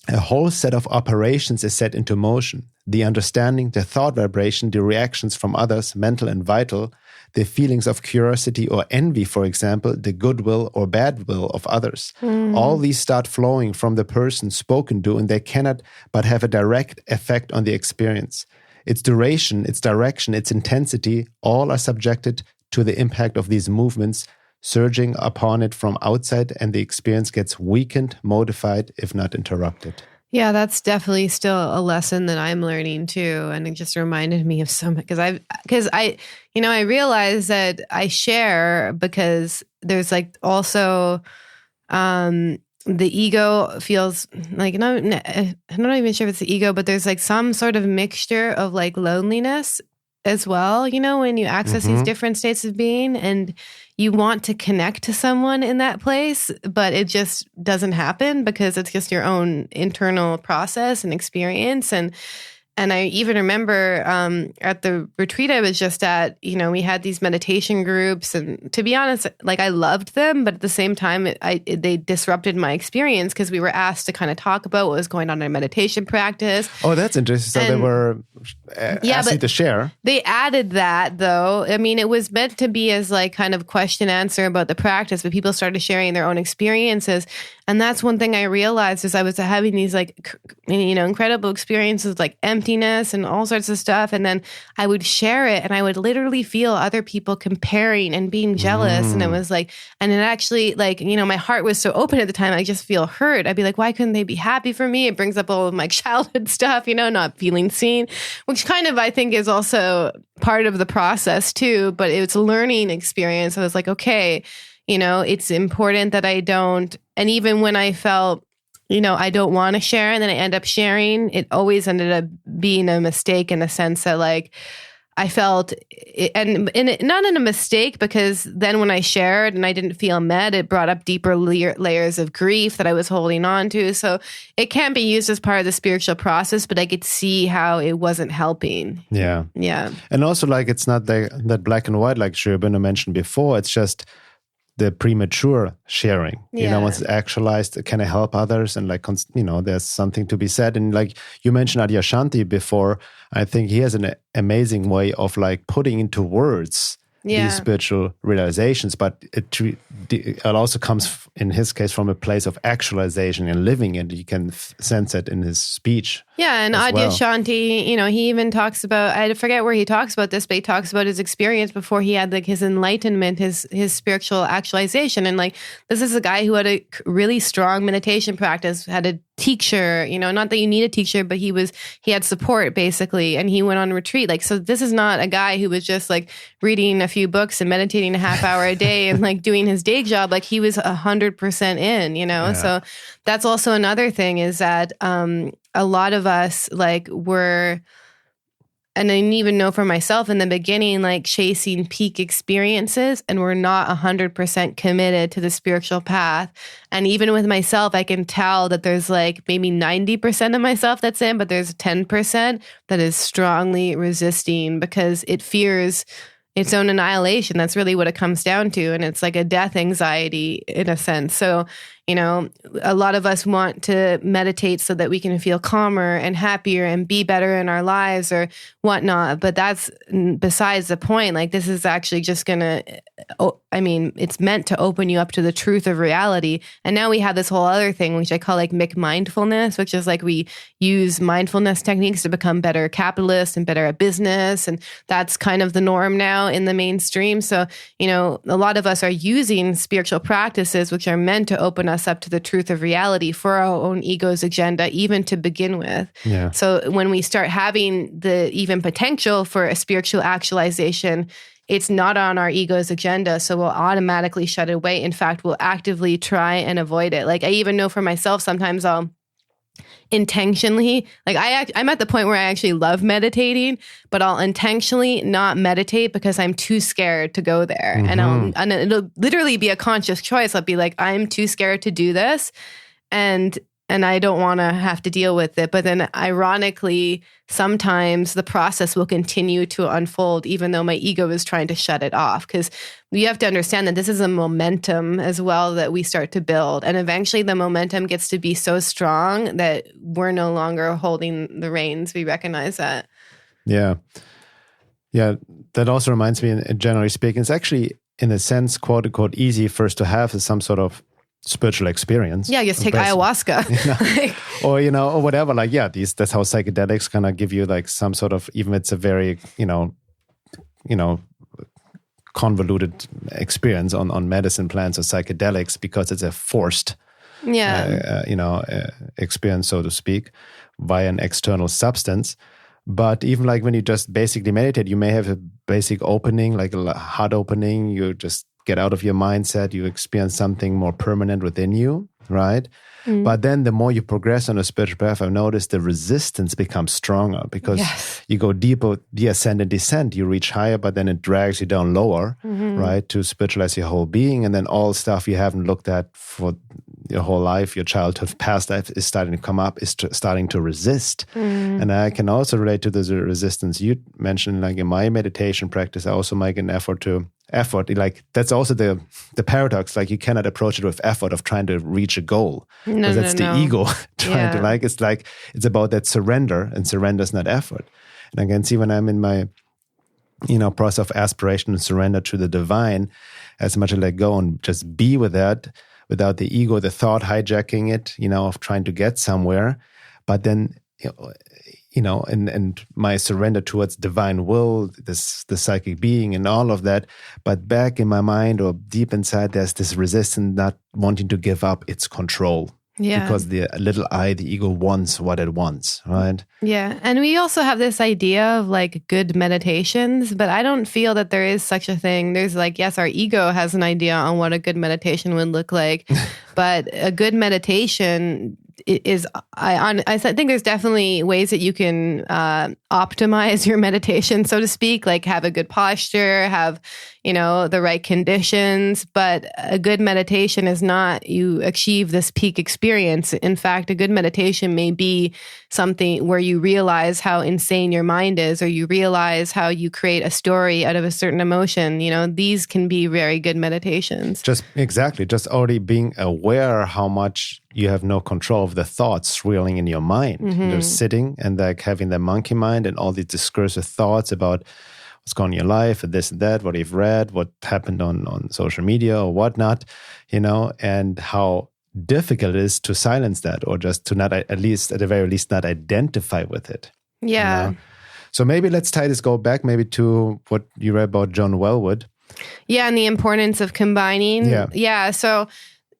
a whole set of operations is set into motion. The understanding, the thought vibration, the reactions from others, mental and vital, the feelings of curiosity or envy, for example, the goodwill or bad will of others. All these start flowing from the person spoken to, and they cannot but have a direct effect on the experience. Its duration, its direction, its intensity, all are subjected to the impact of these movements surging upon it from outside, and the experience gets weakened, modified, if not interrupted. Yeah, that's definitely still a lesson that I'm learning too, and it just reminded me of because I realize that I share because there's like also the ego feels like I'm not even sure if it's the ego, but there's like some sort of mixture of like loneliness as well. When you access these different states of being and you want to connect to someone in that place, but it just doesn't happen because it's just your own internal process and experience. And I even remember at the retreat I was just at, we had these meditation groups, and to be honest, like I loved them, but at the same time, they disrupted my experience because we were asked to kind of talk about what was going on in meditation practice. Oh, that's interesting. So they were asking to share. They added that though. I mean, it was meant to be as like kind of question answer about the practice, but people started sharing their own experiences. And that's one thing I realized as I was having these like, incredible experiences, like empty emptiness and all sorts of stuff. And then I would share it and I would literally feel other people comparing and being jealous. And it was like, and it actually like, you know, my heart was so open at the time. I just feel hurt. I'd be like, why couldn't they be happy for me? It brings up all of my childhood stuff, you know, not feeling seen, which kind of, I think is also part of the process too, but it's a learning experience. I was like, okay, you know, it's important that I don't, and even when I felt, you know, I don't want to share and then I end up sharing, it always ended up being a mistake in the sense that like I felt, not in a mistake, because then when I shared and I didn't feel met, it brought up deeper layers of grief that I was holding on to. So it can be used as part of the spiritual process, but I could see how it wasn't helping. Yeah. Yeah. And also like, it's not that black and white, like Sri Aurobindo mentioned before. It's just the premature sharing, you know, once it's actualized, can it help others? And like, you know, there's something to be said. And like you mentioned Adyashanti before, I think he has an amazing way of like putting into words these spiritual realizations, but it also comes in his case from a place of actualization and living it. You can sense it in his speech. Yeah, and Adyashanti, you know, he even talks about, I forget where he talks about this, but he talks about his experience before he had like his enlightenment, his spiritual actualization. And like, this is a guy who had a really strong meditation practice, had a teacher, you know, not that you need a teacher, but he had support basically. And he went on retreat. Like, so this is not a guy who was just like reading a few books and meditating a half hour a day and like doing his day job. Like he was 100% in, you know? So that's also another thing is that, a lot of us like were, and I even know for myself in the beginning, like chasing peak experiences, and we're not 100% committed to the spiritual path. And even with myself, I can tell that there's like maybe 90% of myself that's in, but there's 10% that is strongly resisting because it fears its own annihilation. That's really what it comes down to. And it's like a death anxiety in a sense. So, you know, a lot of us want to meditate so that we can feel calmer and happier and be better in our lives or whatnot. But that's besides the point. Like, this is actually just going to, it's meant to open you up to the truth of reality. And now we have this whole other thing, which I call like McMindfulness, which is like we use mindfulness techniques to become better capitalists and better at business. And that's kind of the norm now in the mainstream. So, you know, a lot of us are using spiritual practices, which are meant to open us up to the truth of reality for our own ego's agenda, even to begin with. Yeah. So when we start having the even potential for a spiritual actualization, it's not on our ego's agenda. So we'll automatically shut it away. In fact, we'll actively try and avoid it. Like I even know for myself, sometimes I'll intentionally, like I'm at the point where I actually love meditating, but I'll intentionally not meditate because I'm too scared to go there. Mm-hmm. And it'll literally be a conscious choice. I'll be like, I'm too scared to do this. And I don't want to have to deal with it. But then ironically, sometimes the process will continue to unfold, even though my ego is trying to shut it off. Because you have to understand that this is a momentum as well that we start to build. And eventually the momentum gets to be so strong that we're no longer holding the reins. We recognize that. Yeah. Yeah. That also reminds me, generally speaking, it's actually, in a sense, quote unquote, easy first to have some sort of spiritual experience. Yeah, just take ayahuasca. You know, or whatever. Like, yeah, that's how psychedelics kind of give you like some sort of, even it's a very, you know, convoluted experience on medicine plants or psychedelics because it's a forced, experience, so to speak, via an external substance. But even like when you just basically meditate, you may have a basic opening, like a heart opening. You just get out of your mindset, you experience something more permanent within you, right? Mm. But then the more you progress on a spiritual path, I've noticed the resistance becomes stronger because you go deeper, the ascent and descent, you reach higher, but then it drags you down lower, right? To spiritualize your whole being. And then all stuff you haven't looked at for your whole life, your childhood, past life is starting to come up, is starting to resist. Mm. And I can also relate to the resistance you mentioned, like in my meditation practice, I also make an effort, like that's also the paradox, like you cannot approach it with effort of trying to reach a goal. No, that's the ego trying to it's about that surrender, and surrender is not effort. And I can see when I'm in my, process of aspiration and surrender to the divine, as much as I let go and just be with that, without the ego, the thought hijacking it, of trying to get somewhere. But then, and my surrender towards divine will, the psychic being and all of that. But back in my mind or deep inside, there's this resistance, not wanting to give up its control. Yeah. Because the little I, the ego, wants what it wants, right? Yeah. And we also have this idea of like good meditations, but I don't feel that there is such a thing. There's like, yes, our ego has an idea on what a good meditation would look like, but a good meditation is, I think there's definitely ways that you can optimize your meditation, so to speak, like have a good posture, have, the right conditions. But a good meditation is not you achieve this peak experience. In fact, a good meditation may be something where you realize how insane your mind is, or you realize how you create a story out of a certain emotion. These can be very good meditations. Just already being aware how much you have no control of the thoughts swirling in your mind. Mm-hmm. You're sitting and like having the monkey mind and all these discursive thoughts about what's going on in your life, and this and that, what you've read, what happened on social media or whatnot, and how difficult it is to silence that, or just to not, at the very least, not identify with it. Yeah. So maybe let's go back maybe to what you read about John Wellwood. Yeah, and the importance of combining. Yeah. So,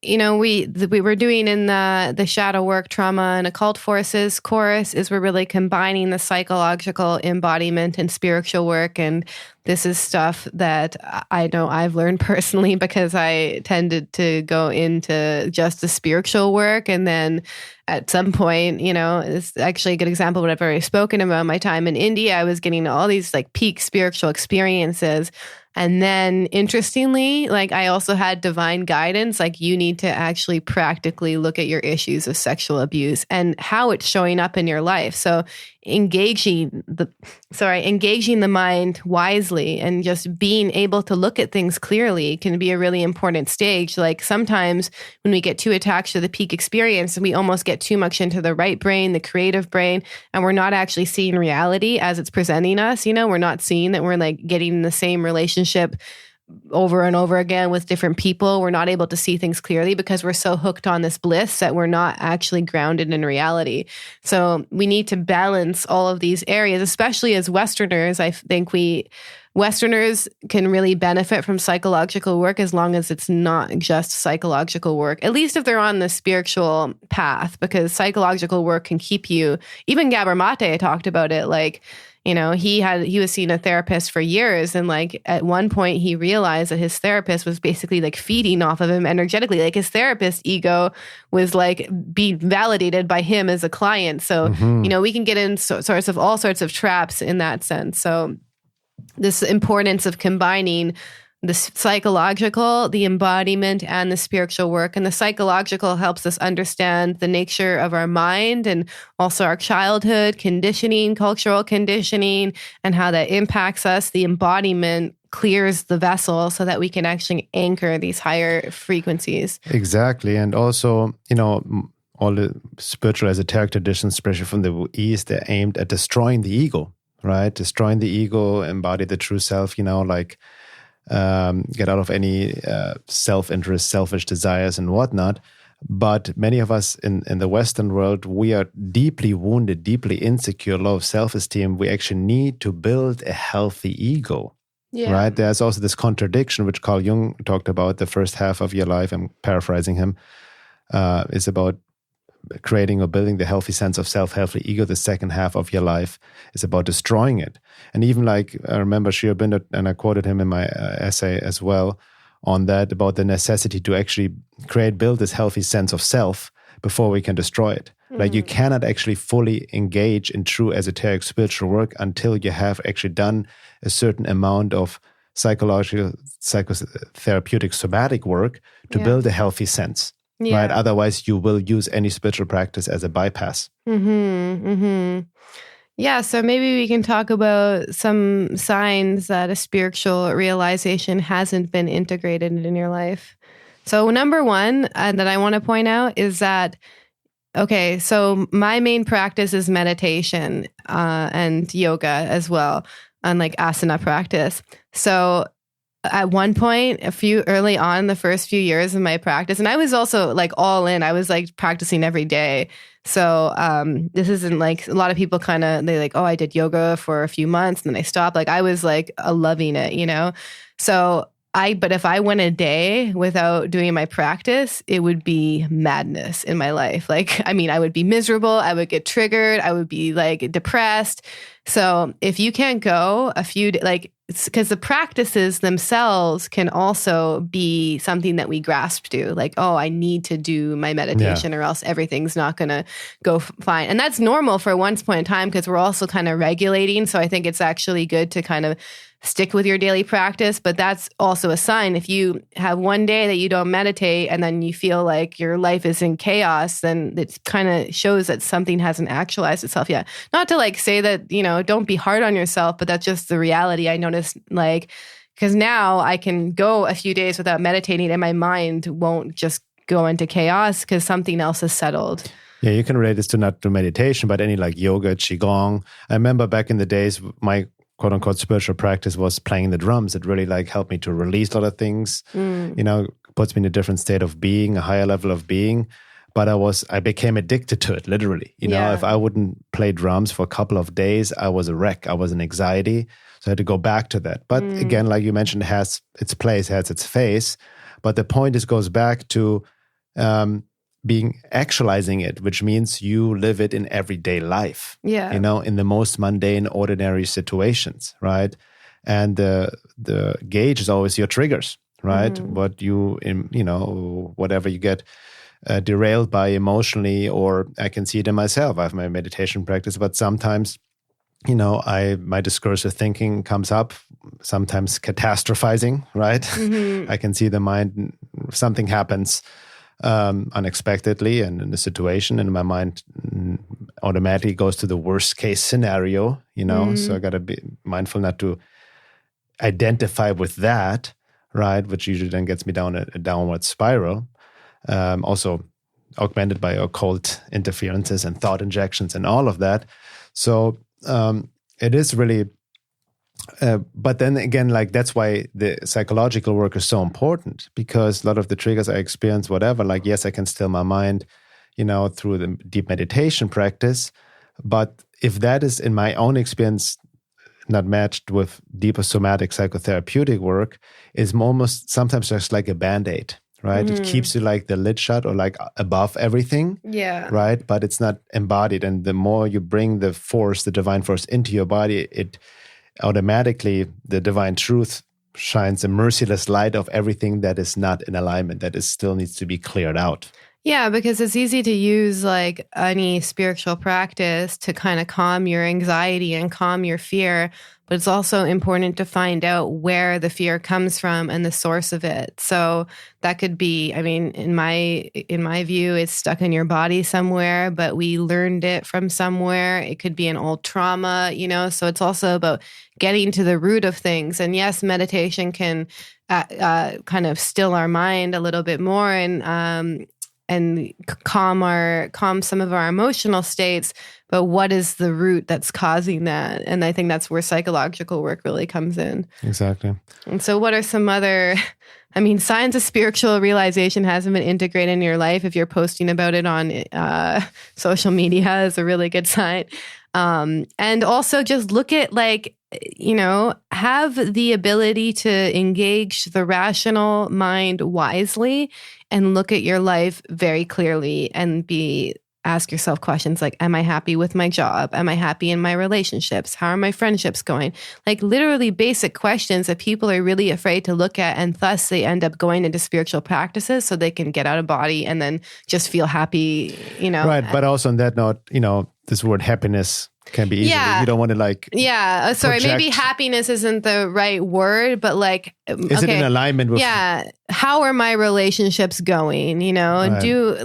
we were doing in the shadow work, trauma and occult forces course is we're really combining the psychological embodiment and spiritual work. And this is stuff that I know I've learned personally because I tended to go into just the spiritual work. And then at some point, it's actually a good example of what I've already spoken about my time in India. I was getting all these like peak spiritual experiences. And then interestingly, like I also had divine guidance, like you need to actually practically look at your issues of sexual abuse and how it's showing up in your life. So engaging the mind wisely and just being able to look at things clearly can be a really important stage. Like sometimes when we get too attached to the peak experience, we almost get too much into the right brain, the creative brain, and we're not actually seeing reality as it's presenting us. We're not seeing that we're like getting in the same relationship over and over again with different people. We're not able to see things clearly because we're so hooked on this bliss that we're not actually grounded in reality. So we need to balance all of these areas, especially as Westerners. I think Westerners can really benefit from psychological work as long as it's not just psychological work, at least if they're on the spiritual path, because psychological work can keep you, even Gabor Mate talked about it, like, he was seeing a therapist for years. And like at one point he realized that his therapist was basically like feeding off of him energetically. Like his therapist ego was like being validated by him as a client. So, we can get in all sorts of traps in that sense. So this importance of combining the psychological, the embodiment, and the spiritual work. And the psychological helps us understand the nature of our mind and also our childhood conditioning, cultural conditioning, and how that impacts us. The embodiment clears the vessel so that we can actually anchor these higher frequencies. Exactly. And also, all the spiritual esoteric traditions, especially from the East, they're aimed at destroying the ego, right? Destroying the ego, embody the true self, get out of any self-interest, selfish desires and whatnot. But many of us in the Western world, we are deeply wounded, deeply insecure, low self-esteem. We actually need to build a healthy ego, right? There's also this contradiction, which Carl Jung talked about. The first half of your life, I'm paraphrasing him, is about creating or building the healthy sense of self, healthy ego. The second half of your life is about destroying it. And even like, I remember Shir Binder, and I quoted him in my essay as well on that, about the necessity to actually build this healthy sense of self before we can destroy it. Mm-hmm. Like you cannot actually fully engage in true esoteric spiritual work until you have actually done a certain amount of psychological, psychotherapeutic, somatic work to build a healthy sense. Yeah. Right. Otherwise, you will use any spiritual practice as a bypass. Yeah. So maybe we can talk about some signs that a spiritual realization hasn't been integrated in your life. So number one that I want to point out is that, okay, so my main practice is meditation and yoga as well, and like asana practice. So at one point, early on, the first few years of my practice, and I was also like all in. I was like practicing every day. So this isn't like a lot of people they like, oh, I did yoga for a few months and then I stopped. Like I was like loving it, you know? So but if I went a day without doing my practice, it would be madness in my life. Like, I mean, I would be miserable. I would get triggered. I would be like depressed. So if you can't go a few, because the practices themselves can also be something that we grasp to, like, oh, I need to do my meditation or else everything's not going to go fine. And that's normal for one point in time because we're also kind of regulating. So I think it's actually good to kind of stick with your daily practice, but that's also a sign. If you have one day that you don't meditate and then you feel like your life is in chaos, then it kind of shows that something hasn't actualized itself yet. Not to like say that, you know, don't be hard on yourself, but that's just the reality. I noticed like, because now I can go a few days without meditating and my mind won't just go into chaos because something else is settled. Yeah, you can relate this to not to meditation, but any like yoga, qigong. I remember back in the days, my quote unquote spiritual practice was playing the drums. It really like helped me to release a lot of things, you know, puts me in a different state of being, a higher level of being. But I became addicted to it, literally. You know, if I wouldn't play drums for a couple of days, I was a wreck. I was in anxiety. So I had to go back to that. But again, like you mentioned, it has its place, has its face. But the point is, goes back to actualizing it, which means you live it in everyday life. Yeah. You know, in the most mundane, ordinary situations, right? And the gauge is always your triggers, right? What whatever you get derailed by emotionally, or I can see it in myself. I have my meditation practice, but sometimes, you know, my discursive thinking comes up, sometimes catastrophizing, right? I can see the mind, something happens unexpectedly and in the situation, and my mind automatically goes to the worst case scenario, you know? So I got to be mindful not to identify with that, right? Which usually then gets me down a downward spiral. Also augmented by occult interferences and thought injections and all of that. So it is really, but then again, like that's why the psychological work is so important, because a lot of the triggers I experience, whatever, like, yes, I can still my mind, you know, through the deep meditation practice. But if that is in my own experience not matched with deeper somatic psychotherapeutic work, is almost sometimes just like a Band-Aid. Right? It keeps you like the lid shut or like above everything. Yeah. Right? But it's not embodied. And the more you bring the force, the divine force into your body, it automatically, the divine truth shines a merciless light of everything that is not in alignment, that is still needs to be cleared out. Yeah, because it's easy to use like any spiritual practice to kind of calm your anxiety and calm your fear. But it's also important to find out where the fear comes from and the source of it. So that could be, I mean, in my view, it's stuck in your body somewhere, but we learned it from somewhere. It could be an old trauma, you know. So it's also about getting to the root of things. And yes, meditation can kind of still our mind a little bit more and calm some of our emotional states, but what is the root that's causing that? And I think that's where psychological work really comes in. Exactly. And so what are some other, I mean, signs of spiritual realization hasn't been integrated in your life. If you're posting about it on social media is a really good sign. And also just look at like, you know, have the ability to engage the rational mind wisely and look at your life very clearly and ask yourself questions like, am I happy with my job? Am I happy in my relationships? How are my friendships going? Like literally basic questions that people are really afraid to look at, and thus they end up going into spiritual practices so they can get out of body and then just feel happy, you know. Right, but also on that note, you know, this word happiness can be easily, you don't want to like sorry, project. Maybe happiness isn't the right word, but like is it in alignment with how are my relationships going, you know?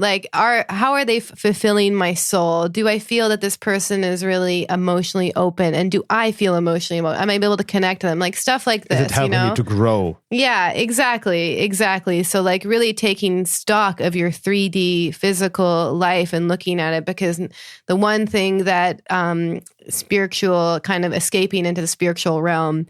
Right. How are they fulfilling my soul? Do I feel that this person is really emotionally open, and do I feel emotionally am I able to connect to them, like stuff like this? Is it helping you to grow? Yeah, exactly. So like really taking stock of your 3D physical life and looking at it, because the one thing that spiritual kind of escaping into the spiritual realm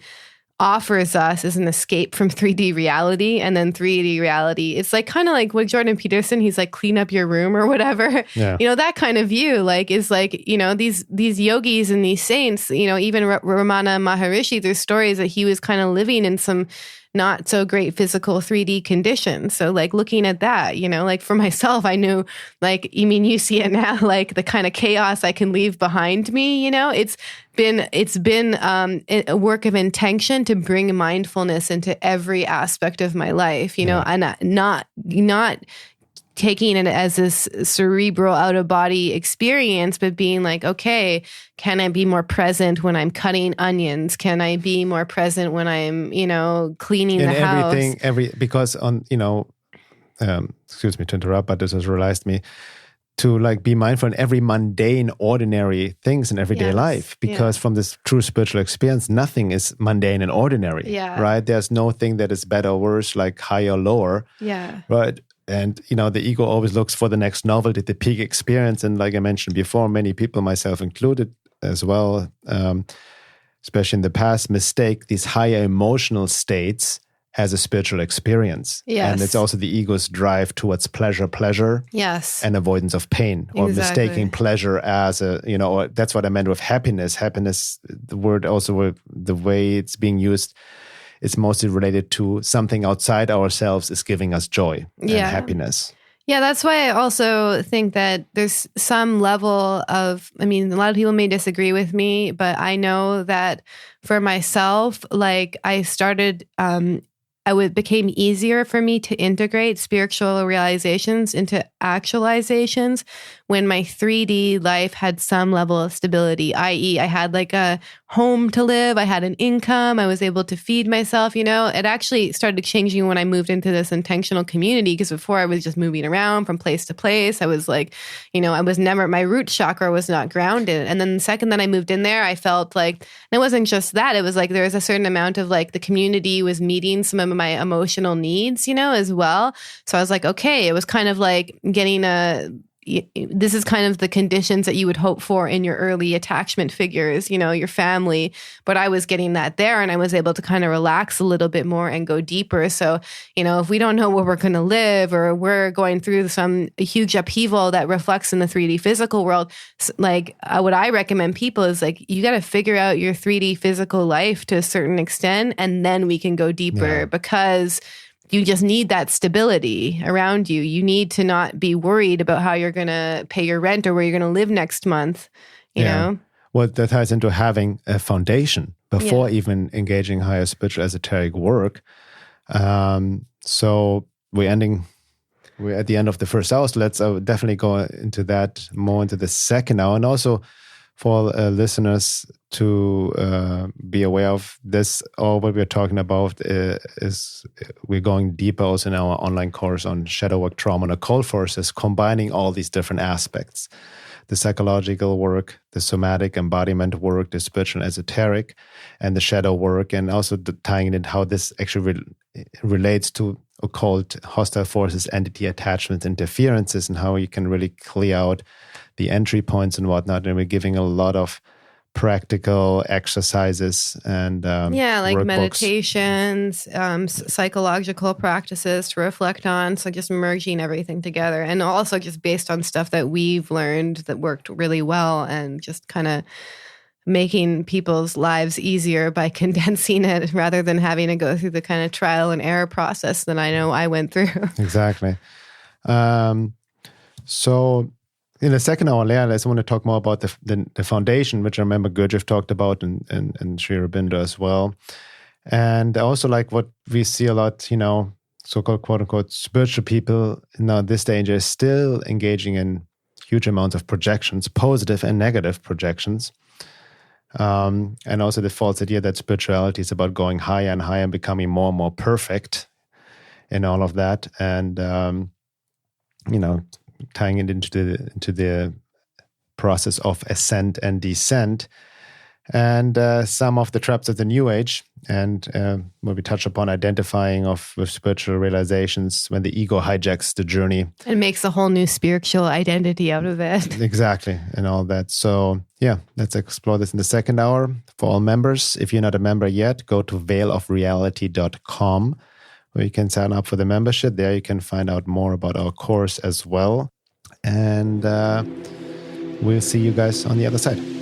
offers us is an escape from 3D reality, and then 3D reality. It's like kind of like with Jordan Peterson, he's like, clean up your room or whatever. Yeah. That kind of view, like, is like, these yogis and these saints, even Ramana Maharishi, there's stories that he was kind of living in some not so great physical 3D conditions. So like looking at that, like for myself, I knew, like, you see it now, like the kind of chaos I can leave behind me, it's been a work of intention to bring mindfulness into every aspect of my life, and not taking it as this cerebral out of body experience, but being like, okay, can I be more present when I'm cutting onions? Can I be more present when I'm, cleaning the house? Because excuse me to interrupt, but this has realized me to like be mindful in every mundane, ordinary things in everyday life. Because from this true spiritual experience, nothing is mundane and ordinary, right? There's no thing that is better or worse, like higher or lower, right? And, the ego always looks for the next novelty, the peak experience. And like I mentioned before, many people, myself included as well, especially in the past, mistake these higher emotional states as a spiritual experience. Yes. And it's also the ego's drive towards pleasure, yes, and avoidance of pain, or mistaking pleasure as or that's what I meant with happiness. Happiness, the word also, the way it's being used, it's mostly related to something outside ourselves is giving us joy and happiness. Yeah, that's why I also think that there's some level of, a lot of people may disagree with me, but I know that for myself, like I started, it became easier for me to integrate spiritual realizations into actualizations when my 3D life had some level of stability, i.e. I had like a home to live, I had an income, I was able to feed myself, It actually started changing when I moved into this intentional community, because before I was just moving around from place to place. I was like, I was never, my root chakra was not grounded. And then the second that I moved in there, I felt like, and it wasn't just that, it was like there was a certain amount of like the community was meeting some of my emotional needs, as well. So I was like, okay, it was kind of like getting this is kind of the conditions that you would hope for in your early attachment figures, your family. But I was getting that there, and I was able to kind of relax a little bit more and go deeper. So, if we don't know where we're going to live, or we're going through some huge upheaval that reflects in the 3D physical world, like what I recommend people is like, you got to figure out your 3D physical life to a certain extent, and then we can go deeper, because you just need that stability around you. You need to not be worried about how you're going to pay your rent or where you're going to live next month, you know? Well, that ties into having a foundation before even engaging higher spiritual esoteric work. So we're at the end of the first hour. So let's definitely go into that more into the second hour. And also for listeners to be aware of this, or what we're talking about is we're going deeper also in our online course on shadow work, trauma, and occult forces, combining all these different aspects: the psychological work, the somatic embodiment work, the spiritual and esoteric, and the shadow work, and also tying in how this actually relates to occult, hostile forces, entity attachments, interferences, and how you can really clear out the entry points and whatnot. And we're giving a lot of practical exercises and like workbooks. meditations, psychological practices to reflect on. So just merging everything together, and also just based on stuff that we've learned that worked really well, and just kind of making people's lives easier by condensing it rather than having to go through the kind of trial and error process that I know I went through. Exactly. So in the second hour, Leah, I just want to talk more about the foundation, which I remember Gurdjieff talked about, and Sri Aurobindo as well. And also like what we see a lot, so-called quote-unquote spiritual people now this stage are still engaging in huge amounts of projections, positive and negative projections. And also the false idea that spirituality is about going higher and higher and becoming more and more perfect in all of that. And, tying it into the process of ascent and descent. and some of the traps of the New Age, and where we touch upon identifying with spiritual realizations when the ego hijacks the journey. And makes a whole new spiritual identity out of it. Exactly, and all that. So yeah, let's explore this in the second hour. For all members, if you're not a member yet, go to veilofreality.com, where you can sign up for the membership. There you can find out more about our course as well. And we'll see you guys on the other side.